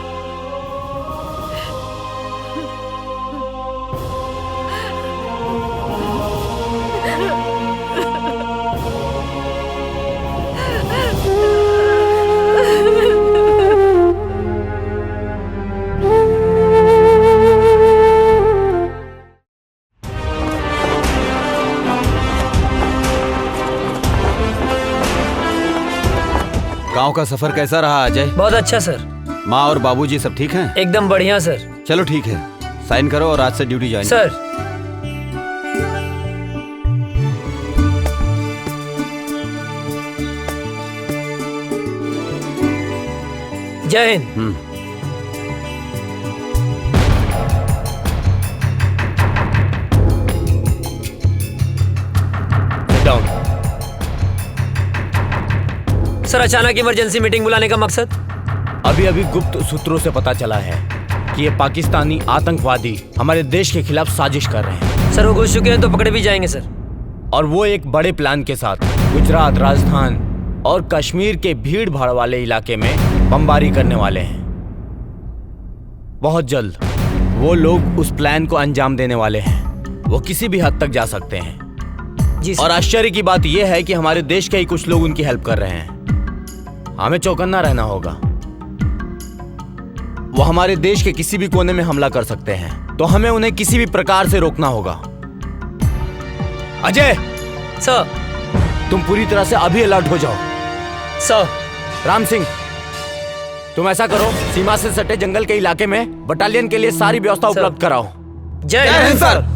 गांव का सफर कैसा रहा अजय? बहुत अच्छा सर। माँ और बाबूजी सब ठीक हैं? एकदम बढ़िया सर। चलो ठीक है, साइन करो और आज से ड्यूटी ज्वाइन सर। जय हिंद। सर, अचानक इमरजेंसी मीटिंग बुलाने का मकसद? अभी अभी गुप्त सूत्रों से पता चला है कि ये पाकिस्तानी आतंकवादी हमारे देश के खिलाफ साजिश कर रहे हैं। सर, वो घुस चुके हैं तो पकड़े भी जाएंगे सर। और वो एक बड़े प्लान के साथ गुजरात, राजस्थान और कश्मीर के भीड़ भाड़ वाले इलाके में बमबारी करने वाले हैं। बहुत जल्द वो लोग उस प्लान को अंजाम देने वाले हैं। वो किसी भी हद तक जा सकते हैं। जी सर। और आश्चर्य की बात यह है कि हमारे देश के ही कुछ लोग उनकी हेल्प कर रहे हैं। हमें चौकन्ना रहना होगा। वो हमारे देश के किसी भी कोने में हमला कर सकते हैं, तो हमें उन्हें किसी भी प्रकार से रोकना होगा। अजय सर, तुम पूरी तरह से अभी अलर्ट हो जाओ। सर। राम सिंह, तुम ऐसा करो, सीमा से सटे जंगल के इलाके में बटालियन के लिए सारी व्यवस्था उपलब्ध कराओ। जय हिंद सर।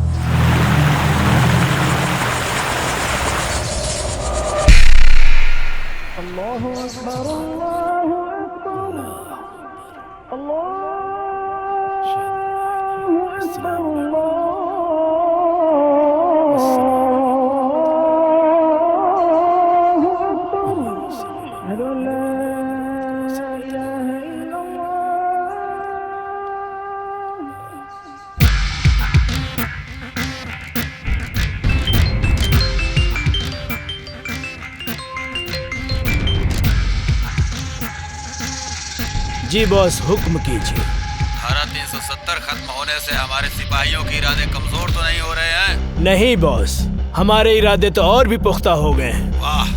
जी बॉस, हुक्म कीजिए। धारा 370 खत्म होने से हमारे सिपाहियों के इरादे कमजोर तो नहीं हो रहे हैं? नहीं बॉस, हमारे इरादे तो और भी पुख्ता हो गए हैं। वाह।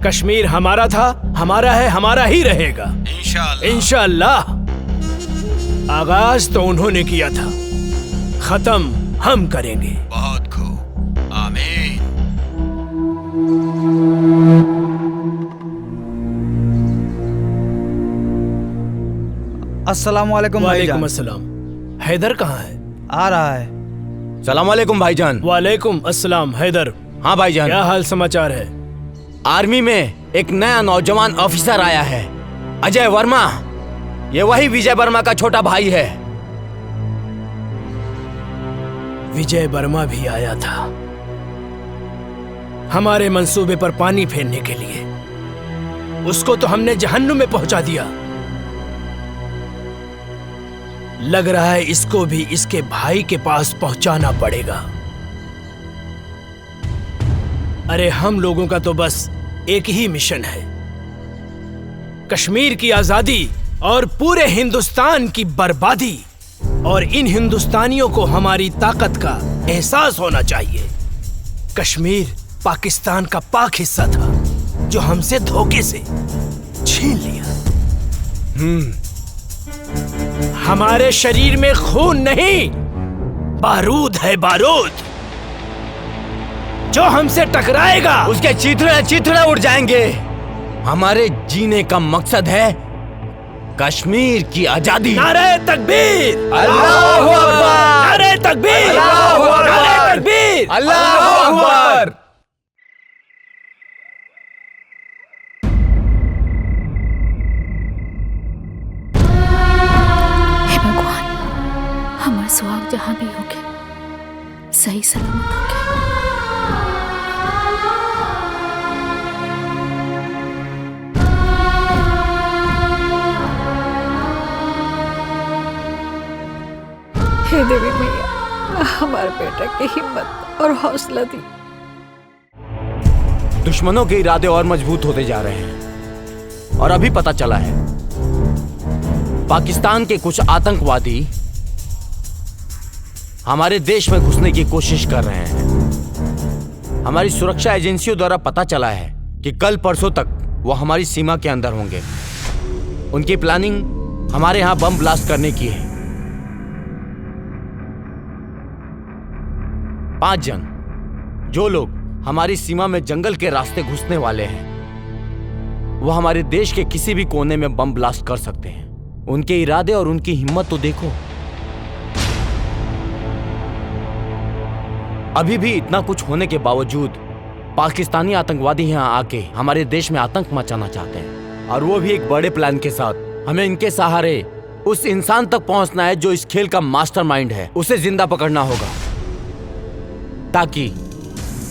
कश्मीर हमारा था, हमारा है, हमारा ही रहेगा। इंशाअल्लाह। इंशाअल्लाह। आगाज तो उन्होंने किया था, खत्म हम करेंगे। बहुत खूब, आमीन। अस्सलाम वालेकुम भाईजान। वालेकुम अस्सलाम। हैदर कहाँ है? आ रहा है। सलाम वालेकुम भाईजान। वालेकुम अस्सलाम। हैदर। हाँ भाईजान। क्या हाल समाचार है? आर्मी में एक नया नौजवान ऑफिसर आया है, अजय वर्मा। ये वही विजय वर्मा का छोटा भाई है। विजय वर्मा भी आया था हमारे मंसूबे पर पानी फेरने के लिए। उसको तो हमने जहन्नुम में पहुंचा दिया। लग रहा है इसको भी इसके भाई के पास पहुंचाना पड़ेगा। अरे हम लोगों का तो बस एक ही मिशन है, कश्मीर की आजादी और पूरे हिंदुस्तान की बर्बादी। और इन हिंदुस्तानियों को हमारी ताकत का एहसास होना चाहिए। कश्मीर पाकिस्तान का पाक हिस्सा था जो हमसे धोखे से छीन लिया। हमारे शरीर में खून नहीं, बारूद है, बारूद। जो हमसे टकराएगा उसके चिथड़े चिथड़े उड़ जाएंगे। हमारे जीने का मकसद है कश्मीर की आजादी। नारे तकबीर, अल्लाहू अकबर, नारे तकबीर, अल्लाहू अकबर, नारे तकबीर, अल्लाहू अकबर। हे भगवान, हमारा सुहाग जहां भी होगे सही सलामत होगे। हे देवी मैया, हमारे बेटा की हिम्मत और हौसला दी। दुश्मनों के इरादे और मजबूत होते जा रहे हैं और अभी पता चला है पाकिस्तान के कुछ आतंकवादी हमारे देश में घुसने की कोशिश कर रहे हैं। हमारी सुरक्षा एजेंसियों द्वारा पता चला है कि कल परसों तक वो हमारी सीमा के अंदर होंगे। उनकी प्लानिंग हमारे यहां बम ब्लास्ट करने की है। 5 जन, जो लोग हमारी सीमा में जंगल के रास्ते घुसने वाले हैं, वो हमारे देश के किसी भी कोने में बम ब्लास्ट कर सकते हैं। उनके इरादे और उनकी हिम्मत तो देखो। अभी भी इतना कुछ होने के बावजूद पाकिस्तानी आतंकवादी यहां आके हमारे देश में आतंक मचाना चाहते हैं, और वो भी एक बड़े प्लान के साथ। हमें इनके सहारे उस इंसान तक पहुंचना है जो इस खेल का मास्टरमाइंड है। उसे जिंदा पकड़ना होगा ताकि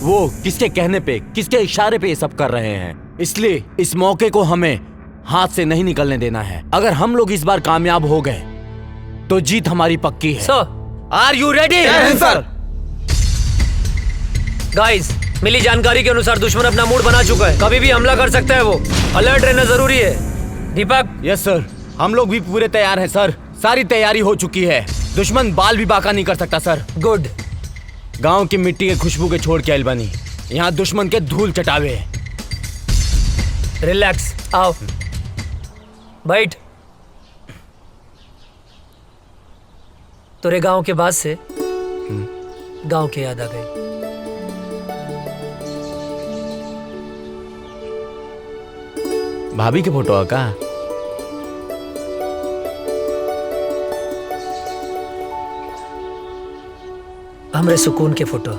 वो किसके कहने पे, किसके इशारे पे ये सब कर रहे हैं। इसलिए इस मौके को हमें हाथ से नहीं निकलने देना है। अगर हम लोग इस बार कामयाब हो गए तो जीत हमारी पक्की है। सर, आर यू रेडी? सर। गाइस, मिली जानकारी के अनुसार दुश्मन अपना मूड बना चुका है, कभी भी हमला कर सकता है। वो अलर्ट रहना जरूरी है। दीपक? यस सर, हम लोग भी पूरे तैयार हैं सर। सारी तैयारी हो चुकी है। दुश्मन बाल भी बाका नहीं कर सकता सर। गुड। गांव की मिट्टी के खुशबू के छोड़ के अलबनी, यहाँ दुश्मन के धूल चटावे। रिलैक्स, आओ बैठ। तेरे गांव के बाद से गांव की याद आ गई। भाभी के फोटो है का? हमरे सुकून के फोटो।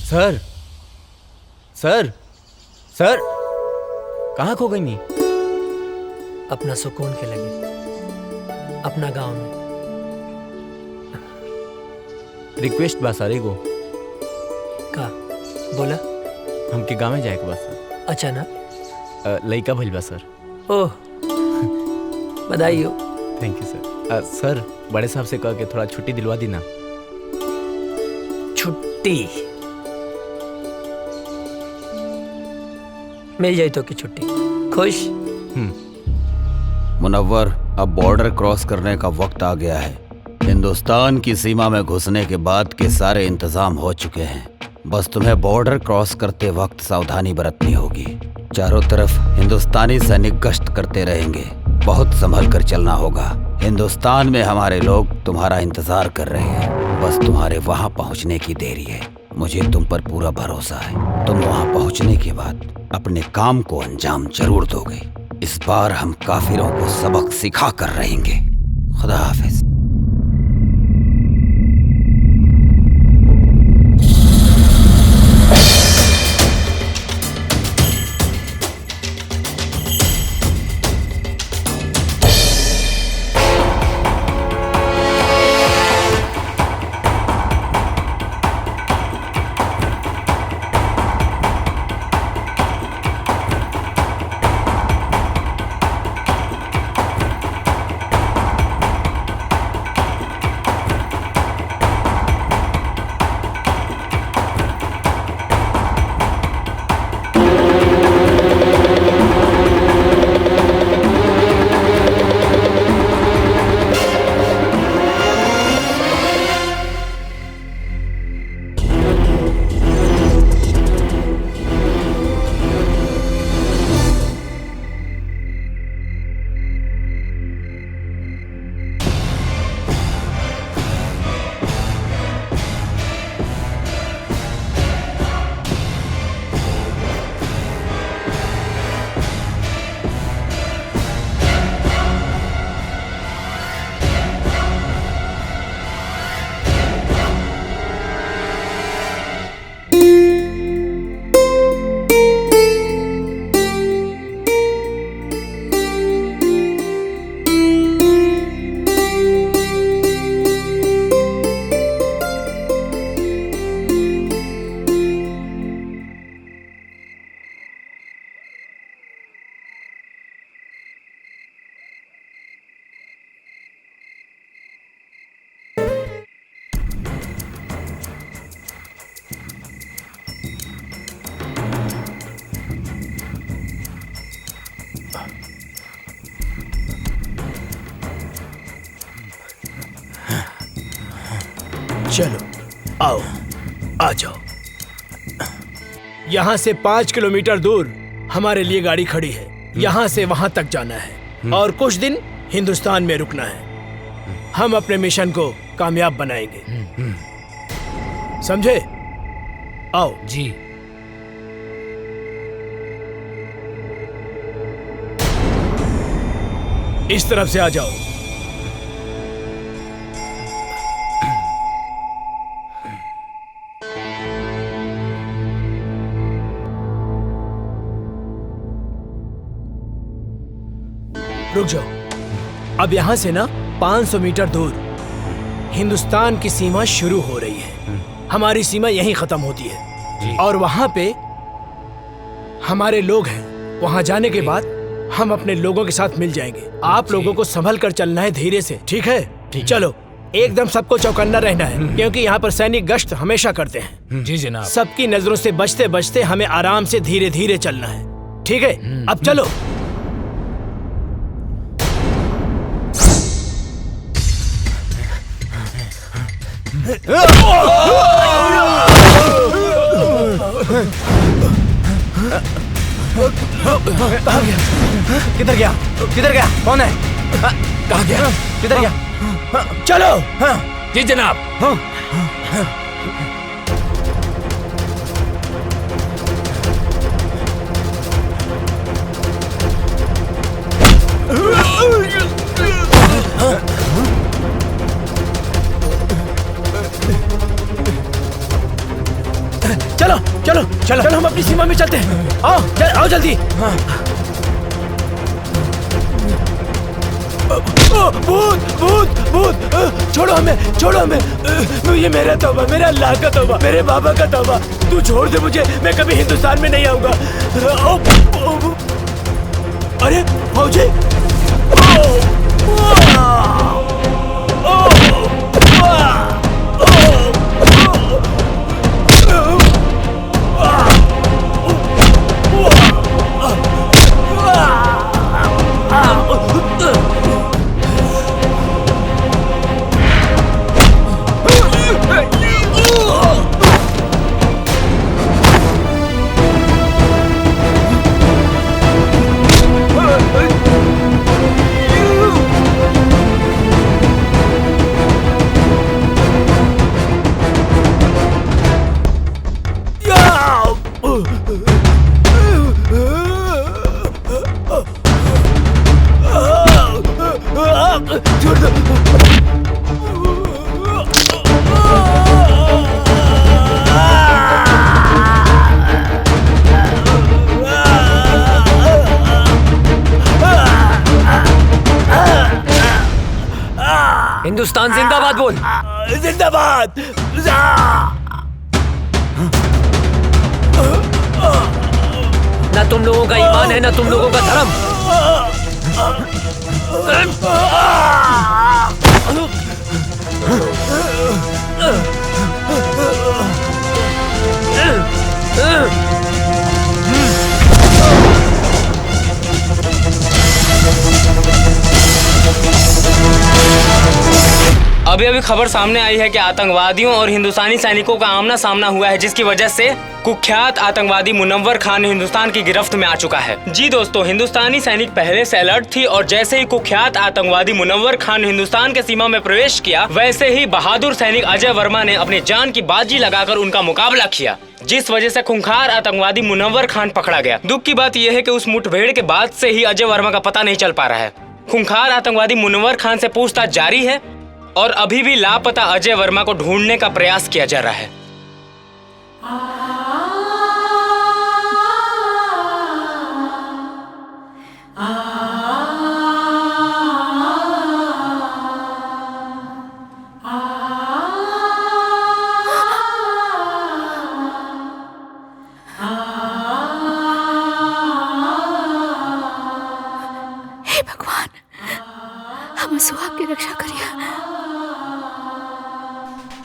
सर सर सर, कहाँ खो गई नी? अपना सुकून के लगे, अपना गांव में। रिक्वेस्ट बा सर एगो। का बोला? हमके गाँव में जाए के बा सर। अच्छा ना? लइका भइल बा सर। ओह, बधाई हो। थैंक यू सर। सर, बड़े साहब से कह के थोड़ा छुट्टी दिलवा दी ना। छुट्टी मिल जाए तो की छुट्टी। खुश? मुनव्वर, अब बॉर्डर क्रॉस करने का वक्त आ गया है। हिंदुस्तान की सीमा में घुसने के बाद के सारे इंतजाम हो चुके हैं। बस तुम्हें बॉर्डर क्रॉस करते वक्त सावधानी बरतनी होगी। चारों तरफ हिंदुस्तानी सैनिक गश्त करते रहेंगे। बहुत संभल कर चलना होगा। हिंदुस्तान में हमारे लोग तुम्हारा इंतजार कर रहे हैं। बस तुम्हारे वहां पहुंचने की देरी है। मुझे तुम पर पूरा भरोसा है। तुम वहां पहुंचने के बाद अपने काम को अंजाम जरूर दोगे। इस बार हम काफिरों को सबक सिखा कर रहेंगे। खुदा हाफिज। चलो आओ, आ जाओ। यहाँ से 5 किलोमीटर दूर हमारे लिए गाड़ी खड़ी है। यहाँ से वहां तक जाना है और कुछ दिन हिंदुस्तान में रुकना है। हम अपने मिशन को कामयाब बनाएंगे, समझे? आओ जी। इस तरफ से आ जाओ। रुक जाओ। अब यहां से ना 500 मीटर दूर हिंदुस्तान की सीमा शुरू हो रही है। हमारी सीमा यहीं खत्म होती है और वहां पे हमारे लोग हैं। वहां जाने के बाद हम अपने लोगों के साथ मिल जाएंगे। आप लोगों को संभल कर चलना है, धीरे से, ठीक है? चलो, एकदम सबको चौकन्ना रहना है क्योंकि यहाँ पर सैनिक गश्त हमेशा करते हैं। जी जनाब। सबकी नजरों से बचते बचते हमें आराम से धीरे धीरे चलना है, ठीक है? अब चलो। कहाँ गया? किधर गया? किधर गया? कौन है? कहाँ गया? किधर गया? चलो। जी जनाब। चलो चलो चलो चलो, हम अपनी सीमा में चलते हैं। आओ आओ जल्दी। भूत भूत भूत, छोड़ो हमें, छोड़ो हमें। ये मेरा तौबा, मेरा अल्लाह का तौबा, मेरे बाबा का तौबा। तू छोड़ दे मुझे, मैं कभी हिंदुस्तान में नहीं आऊंगा। अरे फौजी! हिंदुस्तान जिंदाबाद बोल। जिंदाबाद। ना तुम लोगों का ईमान है, ना तुम लोगों का धर्म। अभी अभी खबर सामने आई है कि आतंकवादियों और हिंदुस्तानी सैनिकों का आमना सामना हुआ है, जिसकी वजह से कुख्यात आतंकवादी मुनव्वर खान हिंदुस्तान की गिरफ्त में आ चुका है। जी दोस्तों, हिंदुस्तानी सैनिक पहले से अलर्ट थी और जैसे ही कुख्यात आतंकवादी मुनव्वर खान हिंदुस्तान के सीमा में प्रवेश किया, वैसे ही बहादुर सैनिक अजय वर्मा ने अपनी जान की बाजी लगाकर उनका मुकाबला किया, जिस वजह से खूंखार आतंकवादी मुनव्वर खान पकड़ा गया। दुख की बात यह है कि उस मुठभेड़ के बाद से ही अजय वर्मा का पता नहीं चल पा रहा है। खूंखार आतंकवादी मुनव्वर खान से पूछताछ जारी है और अभी भी लापता अजय वर्मा को ढूंढने का प्रयास किया जा रहा है। हे भगवान, हम सुहाग की रक्षा करिए।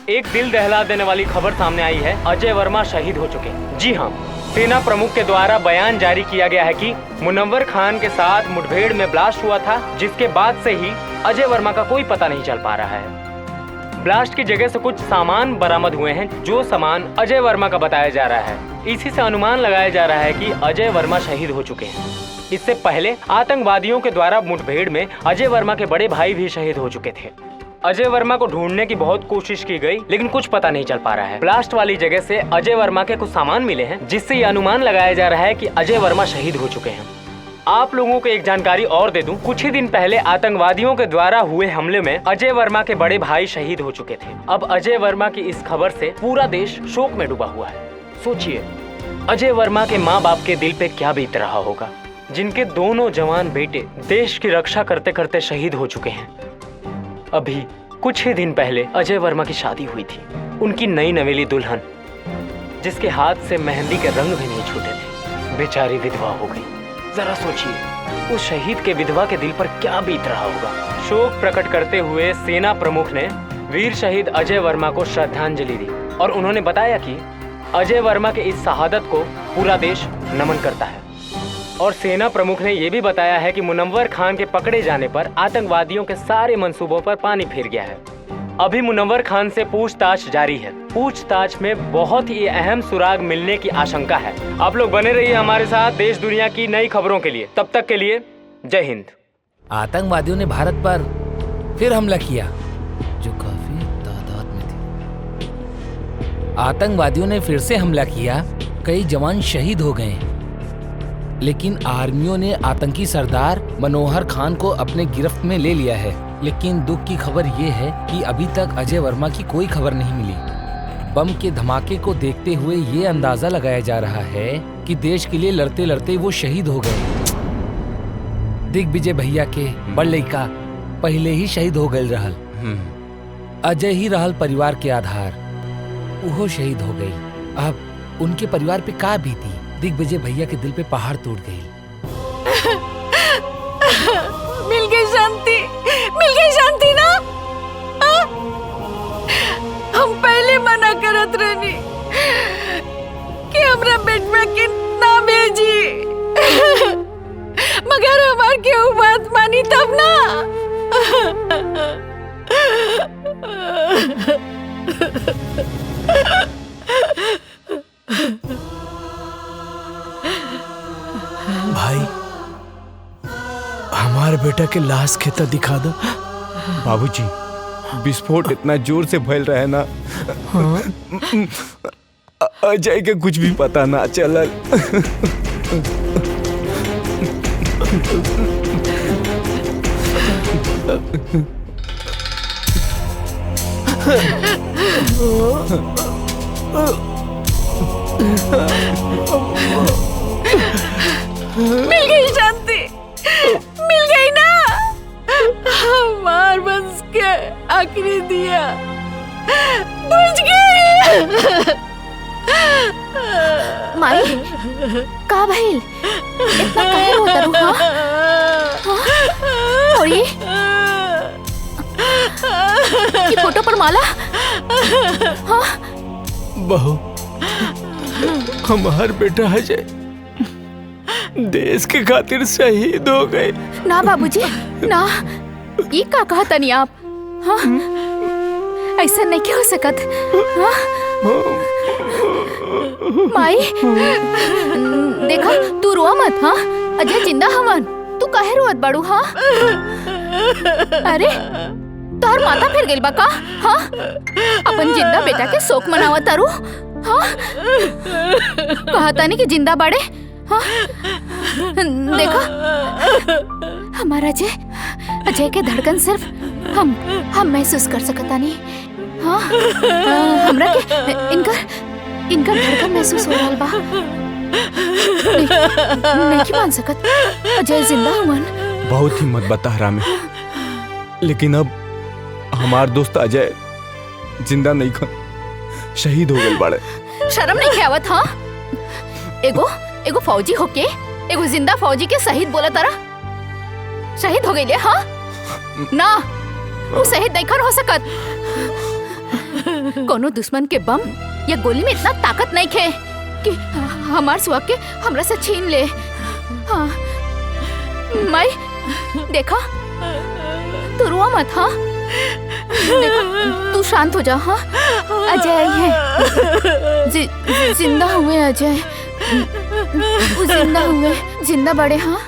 एक दिल दहला देने वाली खबर सामने आई है, अजय वर्मा शहीद हो चुके हैं। जी हाँ, सेना प्रमुख के द्वारा बयान जारी किया गया है कि मुनव्वर खान के साथ मुठभेड़ में ब्लास्ट हुआ था, जिसके बाद से ही अजय वर्मा का कोई पता नहीं चल पा रहा है। ब्लास्ट की जगह से कुछ सामान बरामद हुए हैं, जो सामान अजय वर्मा का बताया जा रहा है। इसी से अनुमान लगाया जा रहा है कि अजय वर्मा शहीद हो चुके हैं। इससे पहले आतंकवादियों के द्वारा मुठभेड़ में अजय वर्मा के बड़े भाई भी शहीद हो चुके थे। अजय वर्मा को ढूंढने की बहुत कोशिश की गई, लेकिन कुछ पता नहीं चल पा रहा है। ब्लास्ट वाली जगह से अजय वर्मा के कुछ सामान मिले हैं, जिससे ये अनुमान लगाया जा रहा है कि अजय वर्मा शहीद हो चुके हैं। आप लोगों को एक जानकारी और दे दूं, कुछ ही दिन पहले आतंकवादियों के द्वारा हुए हमले में अजय वर्मा के बड़े भाई शहीद हो चुके थे। अब अजय वर्मा की इस खबर से पूरा देश शोक में डूबा हुआ है। सोचिए, अजय वर्मा के माँ बाप के दिल पे क्या बीत रहा होगा, जिनके दोनों जवान बेटे देश की रक्षा करते करते शहीद हो चुके हैं। अभी कुछ ही दिन पहले अजय वर्मा की शादी हुई थी। उनकी नई नवेली दुल्हन, जिसके हाथ से मेहंदी के रंग भी नहीं छूटे थे, बेचारी विधवा हो गई। जरा सोचिए, उस शहीद के विधवा के दिल पर क्या बीत रहा होगा। शोक प्रकट करते हुए सेना प्रमुख ने वीर शहीद अजय वर्मा को श्रद्धांजलि दी और उन्होंने बताया कि अजय वर्मा के इस शहादत को पूरा देश नमन करता है। और सेना प्रमुख ने यह भी बताया है कि मुनव्वर खान के पकड़े जाने पर आतंकवादियों के सारे मंसूबों पर पानी फिर गया है। अभी मुनव्वर खान से पूछताछ जारी है। पूछताछ में बहुत ही अहम सुराग मिलने की आशंका है। आप लोग बने रहिए हमारे साथ देश दुनिया की नई खबरों के लिए। तब तक के लिए जय हिंद। आतंकवादियों ने भारत पर फिर हमला किया, जो काफी तादाद में थे। आतंकवादियों ने फिर से हमला किया, कई जवान शहीद हो गए, लेकिन आर्मियों ने आतंकी सरदार मनोहर खान को अपने गिरफ्त में ले लिया है। लेकिन दुख की खबर ये है कि अभी तक अजय वर्मा की कोई खबर नहीं मिली। बम के धमाके को देखते हुए ये अंदाजा लगाया जा रहा है कि देश के लिए लड़ते लड़ते वो शहीद हो गए। दिग्विजय भैया के बड़ लड़का पहले ही शहीद हो गए रहल। अजय ही रहल परिवार के आधार, वो शहीद हो गई। अब उनके परिवार पे का बीती। दिग्विजय भैया के दिल पे पहाड़ टूट गई। मिल गई शांति, मिल गई शांति ना। हम पहले मना करत रहनी कि हमरा बेटवा के ना भेजी, मगर हमार केहू बात मानी तब ना। भाई, हमारे बेटा के लाश खेता दिखा दो। बाबूजी, विस्फोट इतना जोर से फैल रहा है ना, अजय के कुछ भी पता ना चलल। मिल गई शांति, मिल गई ना। हमार बस के आखिरी दिया बुझ गई। माई, का भइल? इतना काहे रोता रू? हाँ? और ये फोटो पर माला? हाँ? बहू, हमार बेटा अजय देश के खातिर शहीद हो गए। ना बाबूजी, ना। ये का कहा तनी आप? हाँ? ऐसा नहीं क्यों हो सकत? हाँ? माई, देखा, तू रोआ मत। हाँ, अजय जिंदा हवन। तू काहे रोत बाड़ू? हाँ? अरे, तोहर माथा फिर गइल बा का? हाँ? अपन जिंदा बेटा के शोक मनावा तारू? हाँ? कहा तानी कि जिंदा बाड़े? हाँ? देखा, हमारा अजय के धड़कन सिर्फ हम महसूस कर सकता नहीं। हाँ? हमरा के इनका धड़कन महसूस हो रहा बा। नहीं मान सकत, अजय जिंदा हुआ। बहुत हिम्मत बता रहा मैं, लेकिन अब हमार दोस्त अजय जिंदा नहीं खा, शहीद हो गए बाड़े। शर्म नहीं आवत? हाँ? एगो फौजी होके एगो जिंदा फौजी के शहीद बोला तारा? शहीद हो गई? हाँ? ना, वो शहीद नहीं हो सकत। कोनो दुश्मन के बम या गोली में इतना ताकत नहीं खे कि हमार सुहाग के हमरा से छीन ले। हाँ? माई, देखा, तू रोआ मत। हाँ? देखा, तू शांत हो जा। हाँ अजय है, जिंदा हुए अजय, वो जिंदा हुए, जिंदा बड़े। हाँ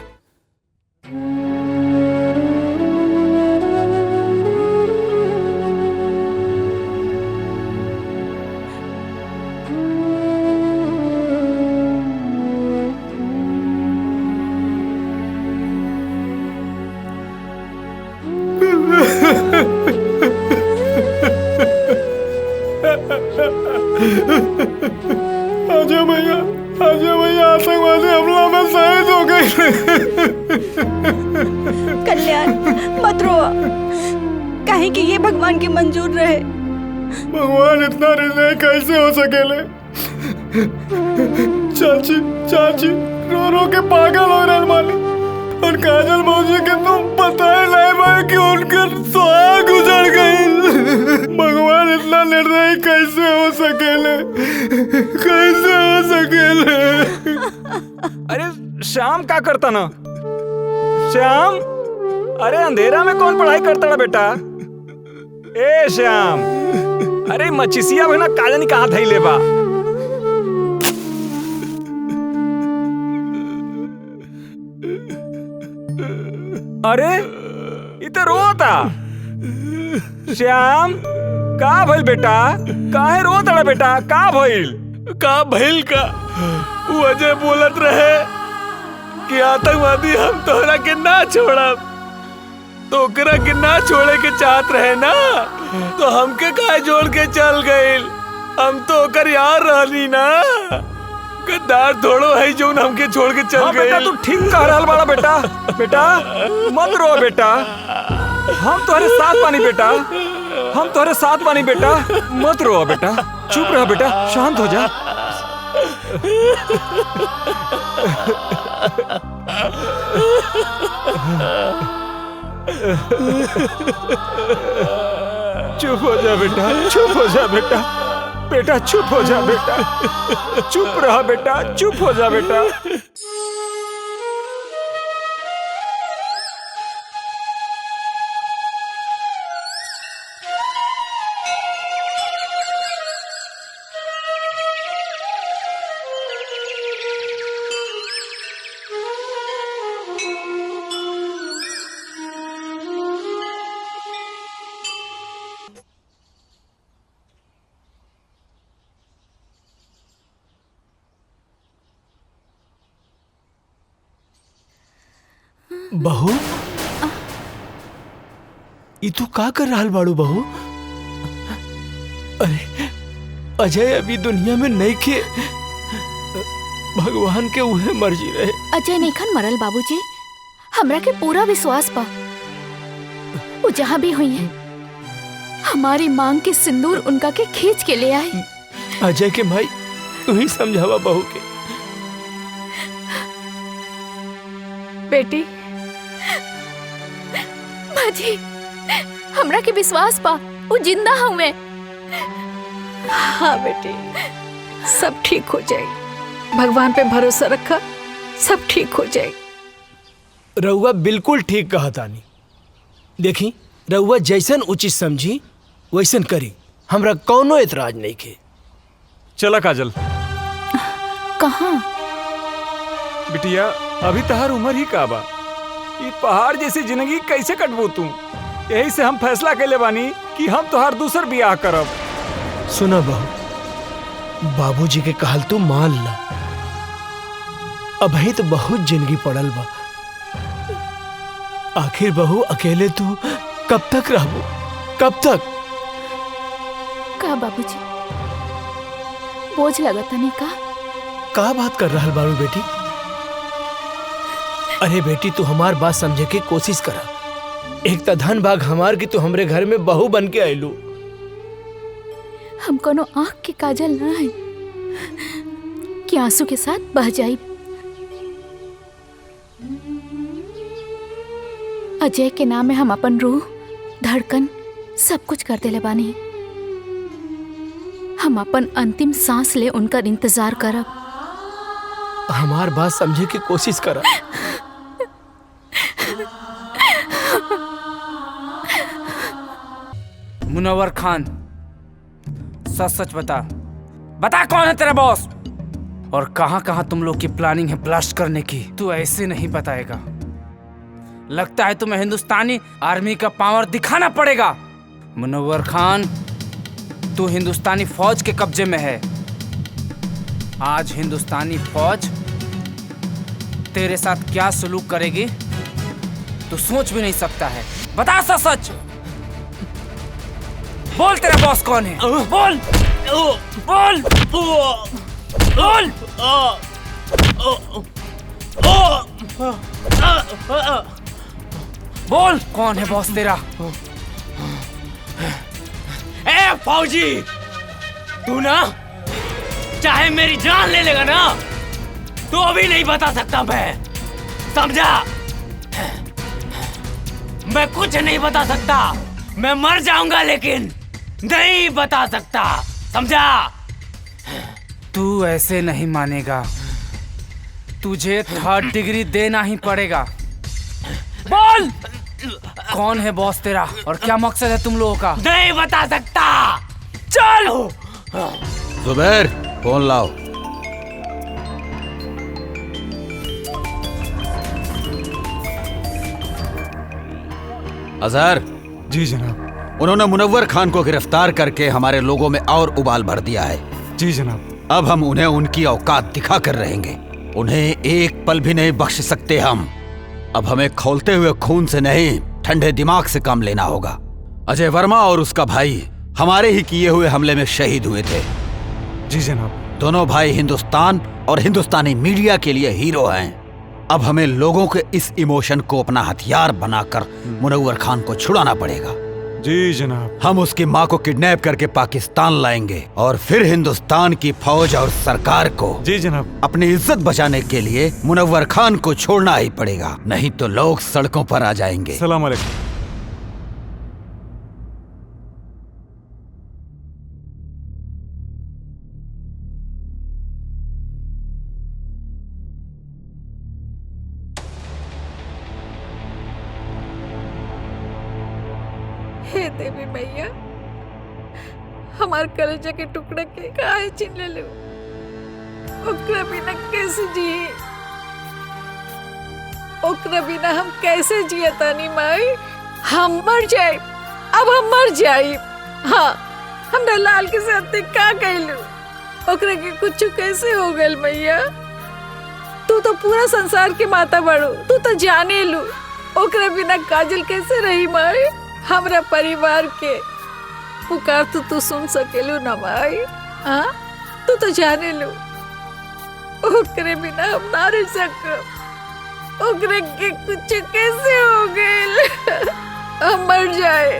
अजय भैया आतंकवादी हमला में शहीद हो गए। कल्याण मत रो, कहीं कि ये भगवान की मंजूर रहे। भगवान इतना निर्णय कैसे हो सकेले? चाची रो रो के पागल हो रहे मालिक। और काजल मौजी के तुम पता ही नहीं भाई कि उनके सुहाग उजड़ गई। भगवान इतना निर्दयी कैसे हो सकेले? अरे श्याम क्या करता ना? श्याम, अरे अंधेरा में कौन पढ़ाई करता ना बेटा? ए श्याम, अरे मचिसिया भाई ना काजनी कहाँ थई ले बा? अरे इधर रोता श्याम, का भइल बेटा? काहे रोता बेटा? का भइल? का भइल का? वो अजय बोलत रहे कि आतंकवादी हम तोहरा के ना छोड़ब, तो ओकरा के ना छोड़े के चाहत रहे ना, तो हमके काहे जोड़ के चल गइल? हम तो ओकर यार रहनी ना, गद्दार थोड़ो है जो हमके छोड़ के चल गए। बेटा तू ठीक कह रहा बड़ा बेटा। बेटा मत रो बेटा, हम तुम्हारे साथ पानी बेटा, हम तुम्हारे साथ पानी बेटा, मत रो बेटा, चुप रह बेटा, शांत हो जा। चुप हो जा बेटा, चुप हो जा बेटा, बेटा चुप हो जा बेटा, चुप रहा बेटा, चुप हो जा बेटा। बहू, ई तू का कर रहा बाड़ू बहू? अरे अजय अभी दुनिया में नहीं खे, भगवान के उहे मर्जी रहे। अजय नेखन मरल बाबूजी, हमरा के पूरा विश्वास बा वो जहाँ भी हुई है हमारी मांग के सिंदूर उनका के खींच के ले आई। अजय के भाई तू ही समझावा बहू के। बेटी बाजी, हमरा के विश्वास पा वो जिंदा हुए। हाँ बेटी, सब ठीक हो जाएगी, भगवान पे भरोसा रखा, सब ठीक हो जाएगी। रउआ बिल्कुल ठीक कहा तानी। देखी रउआ जैसन उचित समझी वैसन करी, हमरा कौनो एतराज नहीं के। चला काजल। कहाँ? बिटिया अभी तहार उम्र ही का बा, ये पहाड़ जैसी जिंदगी कैसे कटबू तू? यही से हम फैसला कैले बानी कि हम तोहार दूसर बियाह करब। सुना बहू, बाबूजी के कहल तू मान ला, अभी तो बहुत जिंदगी पड़ल बा। आखिर बहू अकेले तू कब तक रहबू? कब तक? का बाबूजी बोझ लगता नहीं का बात कर रहा बारू बेटी? अरे बेटी तू हमार बात समझे के कोशिश करा। एक त धन भाग हमार की तू हमरे घर में बहू बन के आयलू। हम कोनो आँख के काजल ना है कि आंसू के साथ बह जाई। अजय के नाम में हम अपन रूह, धड़कन सब कुछ कर देले बानी। हम अपन अंतिम सांस ले उनका इंतजार करब। हमार बात समझे की कोशिश करा। मुनव्वर खान, सच सच बता, बता कौन है तेरा बॉस और कहां कहां तुम लोग की प्लानिंग है ब्लास्ट करने की। तू ऐसे नहीं बताएगा। लगता है तुम्हें हिंदुस्तानी आर्मी का पावर दिखाना पड़ेगा। मुनव्वर खान, तू हिंदुस्तानी फौज के कब्जे में है। आज हिंदुस्तानी फौज तेरे साथ क्या सलूक करेगी तू सोच भी नहीं सकता है। बता सच सच, बोल तेरा बॉस कौन है? बोल बोल बोल। बोल कौन है बॉस तेरा? ए फौजी, तू ना चाहे मेरी जान ले लेगा ना तो अभी नहीं बता सकता मैं, समझा? मैं कुछ नहीं बता सकता, मैं मर जाऊंगा लेकिन नहीं बता सकता, समझा? तू ऐसे नहीं मानेगा, तुझे 3rd डिग्री देना ही पड़ेगा। बोल कौन है बॉस तेरा और क्या मकसद है तुम लोगों का? नहीं बता सकता। चल जुबैर, फोन लाओ। अजहर। जी जनाब। उन्होंने मुनव्वर खान को गिरफ्तार करके हमारे लोगों में और उबाल भर दिया है। जी जनाब। अब हम उन्हें उनकी औकात दिखा कर रहेंगे। उन्हें एक पल भी नहीं बख्श सकते हम। अब हमें खौलते हुए खून से नहीं, ठंडे दिमाग से काम लेना होगा। अजय वर्मा और उसका भाई हमारे ही किए हुए हमले में शहीद हुए थे। जी जनाब। दोनों भाई हिंदुस्तान और हिंदुस्तानी मीडिया के लिए हीरो हैं। अब हमें लोगों के इस इमोशन को अपना हथियार बनाकर मुनव्वर खान को छुड़ाना पड़ेगा। जी जनाब। हम उसकी माँ को किडनैप करके पाकिस्तान लाएंगे और फिर हिंदुस्तान की फौज और सरकार को जी जनाब अपनी इज्जत बचाने के लिए मुनव्वर खान को छोड़ना ही पड़ेगा, नहीं तो लोग सड़कों पर आ जाएंगे। सलाम अलैकुम। हे देवी मैया, हमार कलेजा के टुकड़े के काहे छीन ले लो। ओकरा बिना कैसे जिए, ओकरा बिना हम कैसे जिए तानी माई? हम मर जाए, अब हम मर जाए। हाँ, हमरा लाल के साथ का कहलू, ओकरा के कुछ कैसे हो गल मैया? तू तो पूरा संसार के माता बड़ो, तू तो जाने लू। ओकरा बिना काजल कैसे रही माई? हमरा परिवार के पुकार तो तू सुन सकेलू ना माई? हाँ, तू तो जाने लो, ओकरे बिना हम ना रह सकब। ओकरे के कुछ कैसे हो गए? हम मर जाए,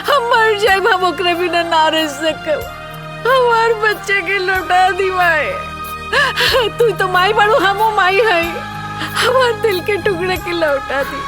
हम मर जाए, हम ओकरे बिना ना रह सकब। हमार बच्चे के लौटा दी माई। तू तो माई बड़ू, हमो माई है। हमार दिल के टुकड़े के लौटा दी।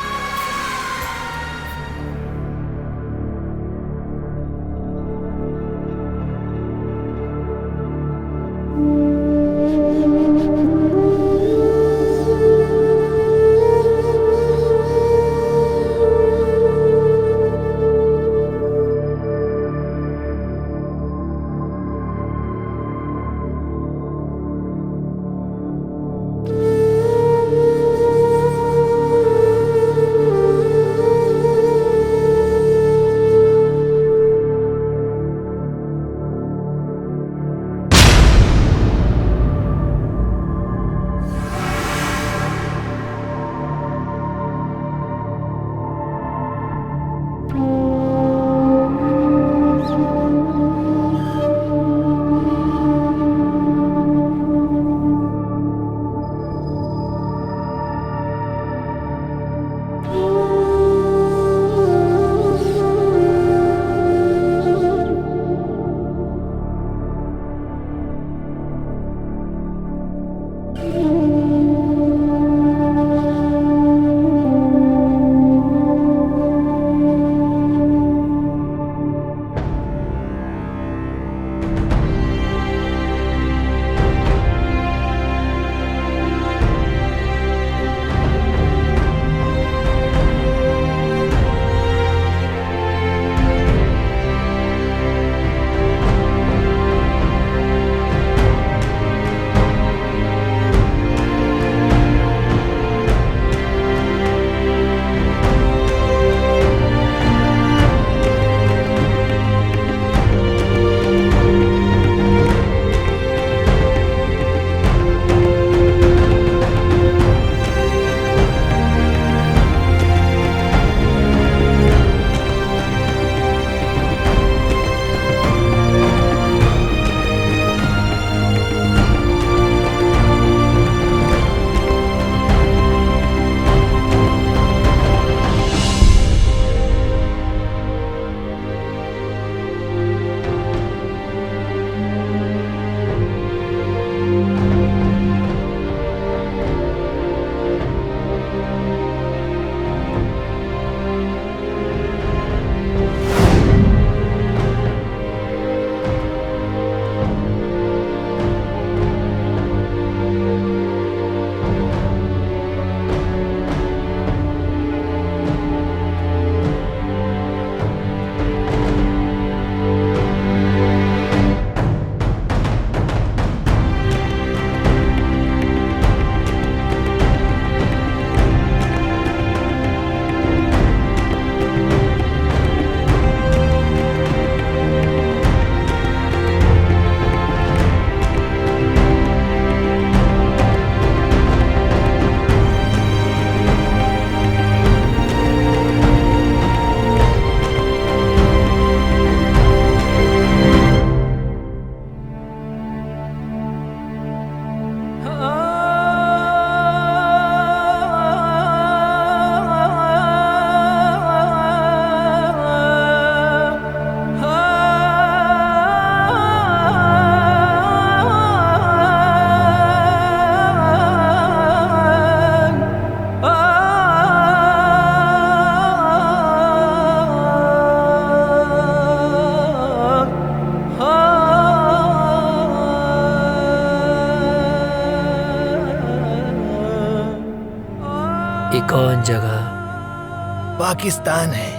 कौन जगह? पाकिस्तान है।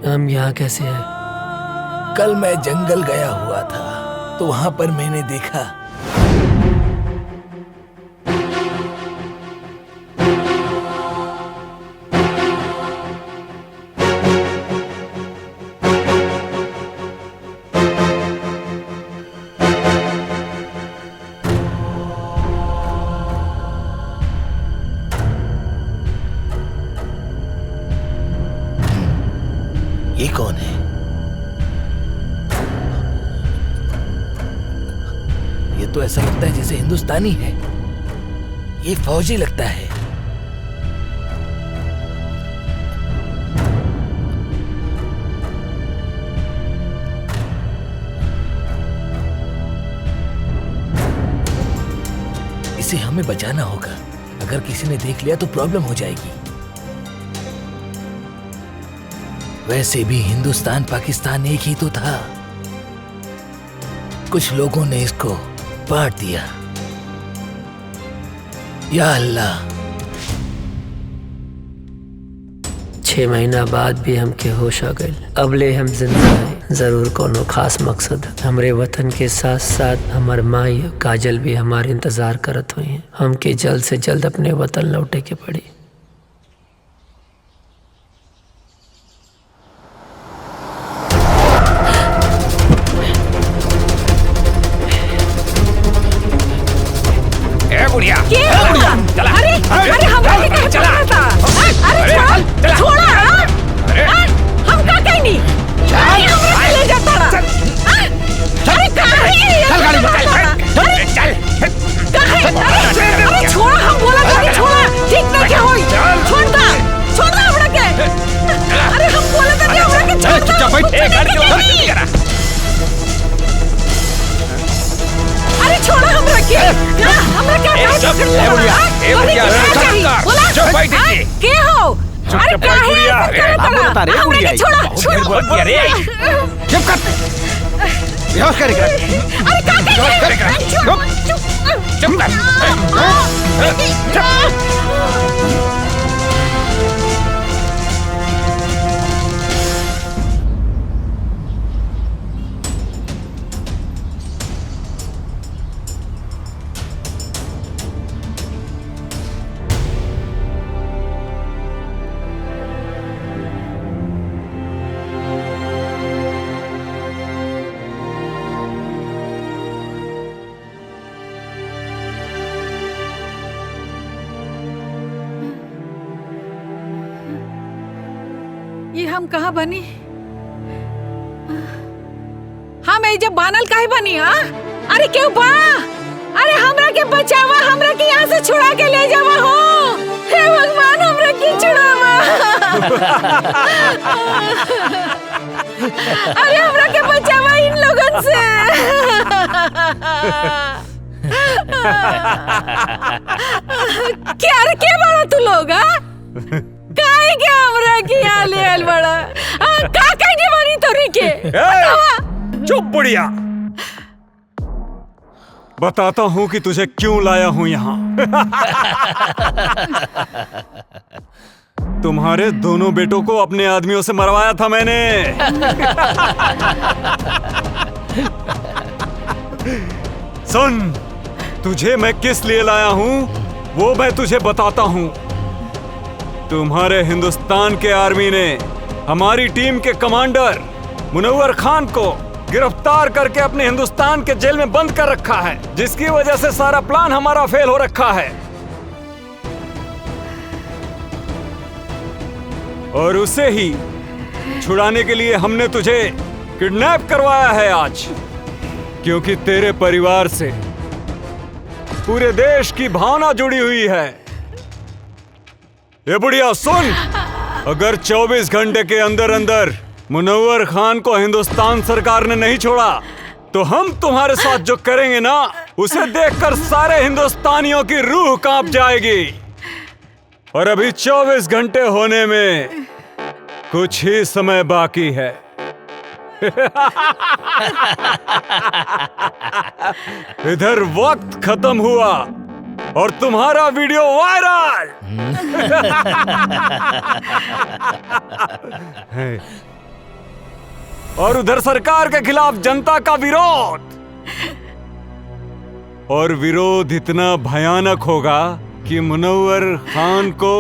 हम यहाँ कैसे हैं? कल मैं जंगल गया हुआ था तो वहां पर मैंने देखा ये कौन है? ये तो ऐसा लगता है जैसे हिंदुस्तानी है। ये फौजी लगता है। इसे हमें बचाना होगा। अगर किसी ने देख लिया तो प्रॉब्लम हो जाएगी। वैसे भी हिंदुस्तान पाकिस्तान एक ही तो था। कुछ लोगों ने इसको बांट दिया। या अल्लाह। 6 महीना बाद भी हमके होश आ गए। अबले हम जिंदा हैं। जरूर कोनो खास मकसद। हमरे वतन के साथ साथ हमार माई काजल भी हमारे इंतजार करत हुई हैं। हमके जल्द से जल्द अपने वतन लौटे के पड़ी। अरे हमरा के कहे चला था। अरे छोड़ा। हम का कहीं नहीं। हमरा ले जाता रहा। अरे चल गाड़ी में चल। अरे छोड़ा, हम बोला था छोड़ा। ठीक ना क्या होई? छोड़ दा हमरा के। अरे हम बोला था हमरा के छोड़। चुपचाप बैठ। गाड़ी चला। अरे छोड़ा हमरा के। हमरा क्या के हो? अरे क्या है? बता रहे हमरा के छोड़ा। चुप कर। बेहोश करेगा। अरे क्या करेगा? चुप कर। ये हम कहाँ बनी? हम ये जब बानल काहे बनी? अरे क्यों बा? अरे हमरा के बचावा, हमरा के यहाँ से छुड़ा के ले जावा हो। हे भगवान, हमरा के छुड़ावा। अरे हमरा के बचावा इन लोगन से। क्या बड़ा तू लोग? काहे के हमरा के यहाँ ले आल बड़ा? का कहीं बनी तोरी के? चुप बुढ़िया। बताता हूँ कि तुझे क्यों लाया हूँ यहाँ। तुम्हारे दोनों बेटों को अपने आदमियों से मरवाया था मैंने। सुन, तुझे मैं किस लिए लाया हूँ वो मैं तुझे बताता हूँ। तुम्हारे हिंदुस्तान के आर्मी ने हमारी टीम के कमांडर मुनव्वर खान को गिरफ्तार करके अपने हिंदुस्तान के जेल में बंद कर रखा है, जिसकी वजह से सारा प्लान हमारा फेल हो रखा है। और उसे ही छुड़ाने के लिए हमने तुझे किडनैप करवाया है आज, क्योंकि तेरे परिवार से पूरे देश की भावना जुड़ी हुई है। ये बुढ़िया सुन, अगर 24 घंटे के अंदर अंदर मुनव्वर खान को हिंदुस्तान सरकार ने नहीं छोड़ा तो हम तुम्हारे साथ जो करेंगे ना, उसे देखकर सारे हिंदुस्तानियों की रूह कांप जाएगी। और अभी 24 घंटे होने में कुछ ही समय बाकी है। इधर वक्त खत्म हुआ और तुम्हारा वीडियो वायरल। और उधर सरकार के खिलाफ जनता का विरोध। और विरोध इतना भयानक होगा कि मुनव्वर खान को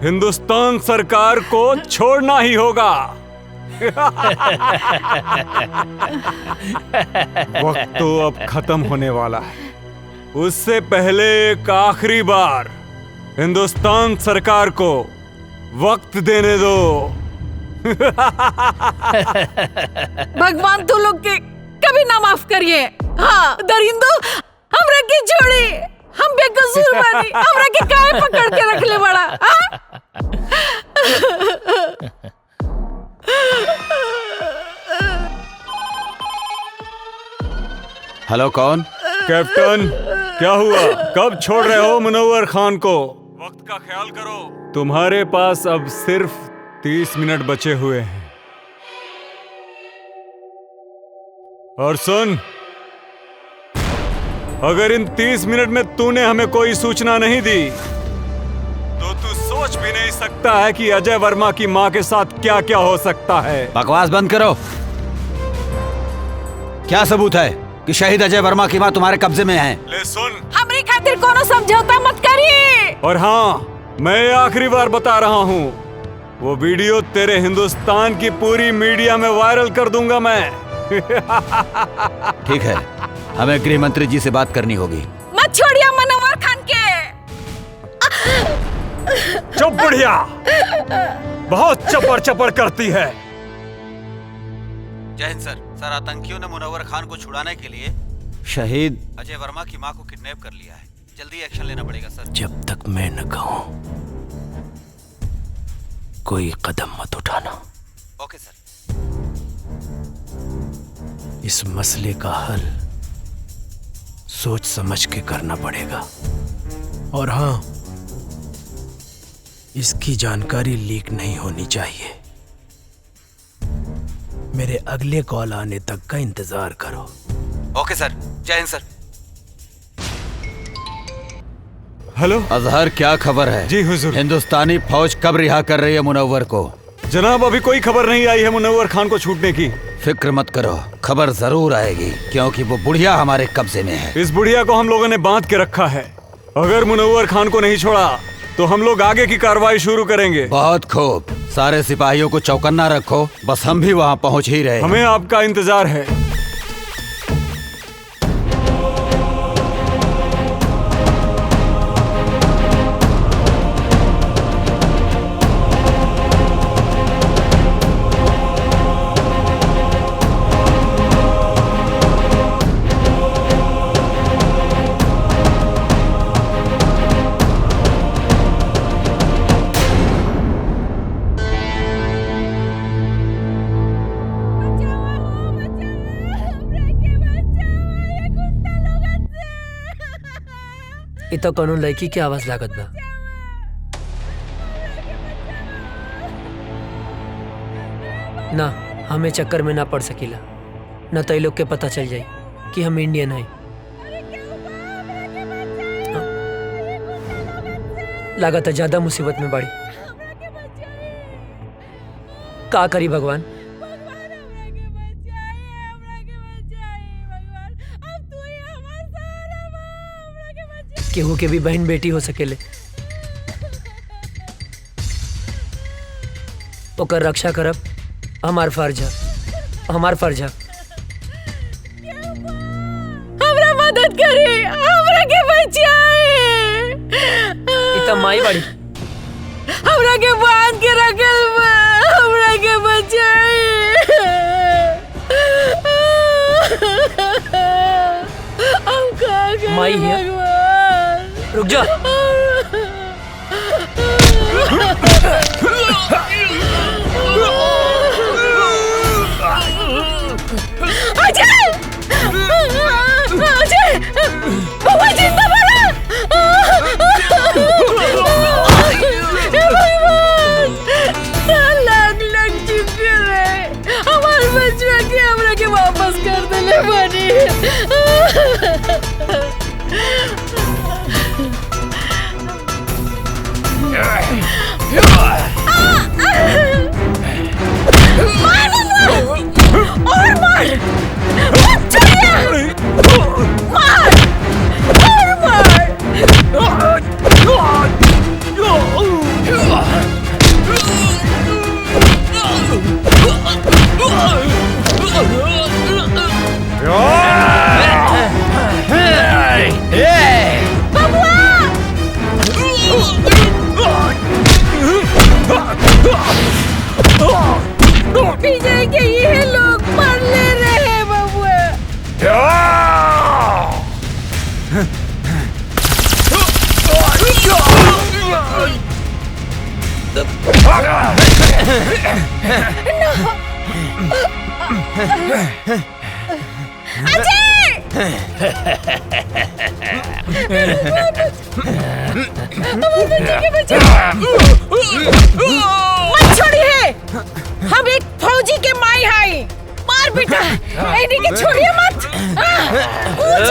हिंदुस्तान सरकार को छोड़ना ही होगा। वक्त तो अब खत्म होने वाला है। उससे पहले एक आखिरी बार हिंदुस्तान सरकार को वक्त देने दो। भगवान तू लोग के कभी ना माफ करिए। हाँ दरिंदो, हमरा के छोड़ी, हम बेकसूर बानी, हमरा के काहे पकड़ के रख ले बड़ा। हेलो, कौन? कैप्टन, क्या हुआ? कब छोड़ रहे हो मुनव्वर खान को? वक्त का ख्याल करो। तुम्हारे पास अब सिर्फ 30 मिनट बचे हुए हैं। और सुन, अगर इन 30 मिनट में तूने हमें कोई सूचना नहीं दी तो तू सोच भी नहीं सकता है कि अजय वर्मा की मां के साथ क्या क्या हो सकता है। बकवास बंद करो। क्या सबूत है कि शहीद अजय वर्मा की मां तुम्हारे कब्जे में है? ले सुन, हमरी खातिर कोनो समझौता मत करिए। और हाँ, मैं आखिरी बार बता रहा हूँ, वो वीडियो तेरे हिंदुस्तान की पूरी मीडिया में वायरल कर दूंगा मैं। ठीक है, हमें गृह मंत्री जी से बात करनी होगी। मत छोड़िए मुनव्वर खान के। चुप बुढ़िया, बहुत चपर चपर करती है। जय हिंद सर। सर, आतंकियों ने मुनव्वर खान को छुड़ाने के लिए शहीद अजय वर्मा की मां को किडनैप कर लिया है। जल्दी एक्शन लेना पड़ेगा सर। जब तक मैं न कहूं कोई कदम मत उठाना। ओके सर। इस मसले का हल सोच समझ के करना पड़ेगा। और हाँ, इसकी जानकारी लीक नहीं होनी चाहिए। मेरे अगले कॉल आने तक का इंतजार करो। ओके सर। जय हिंद सर। हेलो अजहर, क्या खबर है? जी हुजूर। हिंदुस्तानी फौज कब रिहा कर रही है मुनव्वर को? जनाब, अभी कोई खबर नहीं आई है मुनव्वर खान को छूटने की। फिक्र मत करो, खबर जरूर आएगी, क्योंकि वो बुढ़िया हमारे कब्जे में है। इस बुढ़िया को हम लोगों ने बांध के रखा है। अगर मुनव्वर खान को नहीं छोड़ा तो हम लोग आगे की कार्रवाई शुरू करेंगे। बहुत खूब, सारे सिपाहियों को चौकन्ना रखो, बस हम भी वहाँ पहुँच ही रहे। हमें आपका इंतजार है। ये तो कोनो लड़की की आवाज लागत बा। ना, हमें चक्कर में ना पड़ सकीला, न तो ये लोग के पता चल जाए कि हम इंडियन हैं। लागत है ज्यादा मुसीबत में बाड़ी। का करी भगवान? केहू के भी बहन बेटी हो सकेले, ओकर रक्षा करब हमार फर्ज है, हमार फर्ज है। हमरा मदद करी, हमरा के बचाए। इतना माई बाड़ी, हमरा के बांध के रखल बा, हमरा के बचाए। हम का करी माई है? रुक जा। अजय! अजय! बाबा जिंदा बना! हे भगवान! क्या लगल? मत छोड़िए, हम एक फौजी के माई हाई। मार बेटा, इन्हीं के छोड़िए मत। कूद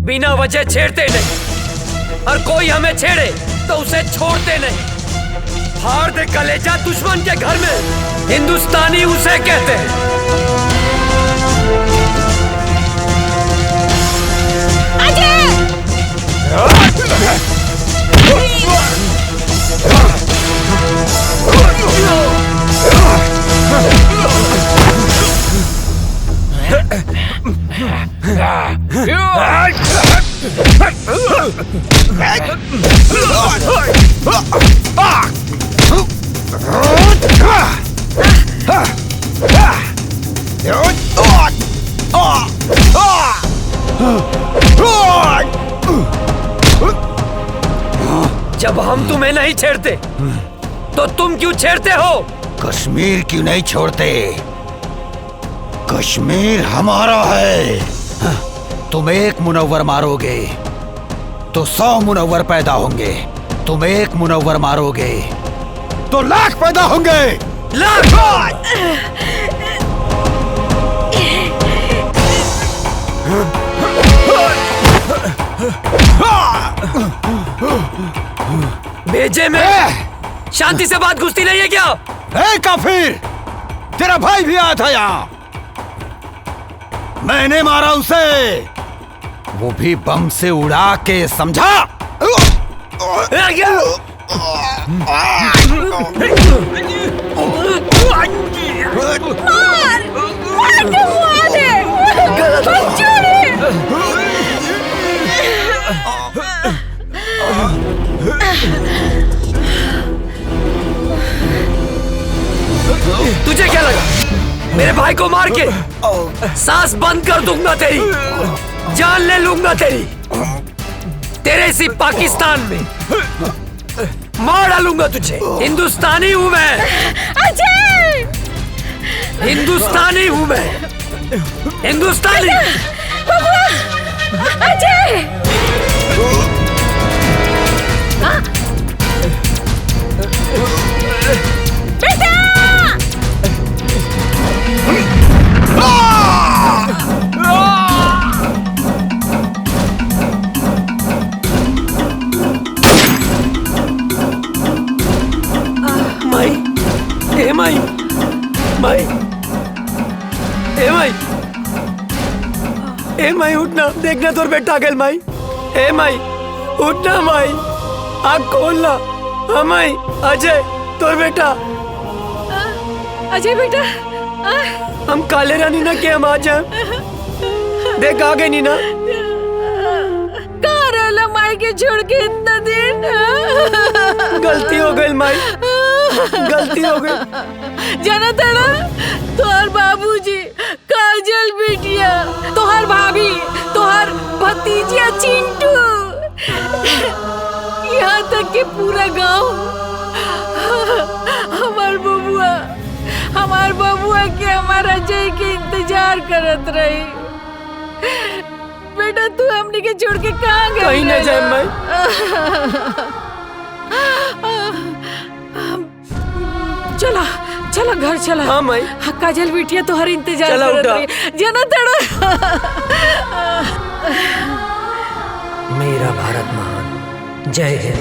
बिना वजह छेड़ते नहीं, और कोई हमें छेड़े तो उसे छोड़ते नहीं। फाड़ दे कलेजा दुश्मन के घर में, हिंदुस्तानी उसे कहते हैं। जब हम तुम्हें नहीं छेड़ते तो तुम क्यों छेड़ते हो? कश्मीर क्यों नहीं छोड़ते? कश्मीर हमारा है। तुम एक मुनव्वर मारोगे तो 100 मुनव्वर पैदा होंगे। तुम एक मुनव्वर मारोगे तो लाख पैदा होंगे। लाख! भेजे में शांति से बात घुसती नहीं है क्या? ए काफिर, तेरा भाई भी आया था यहाँ। मैंने मारा उसे, वो भी बम से उड़ा के, समझा? तुझे क्या लगा मेरे भाई को मार के सांस बंद कर दूंगा तेरी, जान ले लूंगा तेरी। तेरे इसी पाकिस्तान में मार डालूंगा तुझे। हिंदुस्तानी हूँ मैं, अजय! हिंदुस्तानी हूँ मैं, हिंदुस्तानी। अजय! माई, ए माई, ए माई उठना, देखना तोर बेटा आ गया माई। ए माई उठना माई, आँख खोलना। हाँ माई, अजय तोर बेटा। अजय बेटा, हम काले रानी ना के हम आ जाए, देख आ गए नीना। कहाँ रहला माई के छोड़ के इतना दिन? गलती हो गई माई, गलती हो गई। जाना था ना, तोहर बाबूजी, काजल बिटिया, तोहर भाभी, तोहर भतीजिया चिंटू, यहाँ तक कि पूरा गांव हमार बबुआ के हमारा अजय के इंतजार करत रही। बेटा तू हमने के छोड़ के कहाँ गई? कहीं न जाए माई। चला चला घर चला। हाँ माई। काजल बिटिया तो हर इंतजार चला करत उठा। रही। जाना तड़ा। मेरा भारत महान, जय हिंद।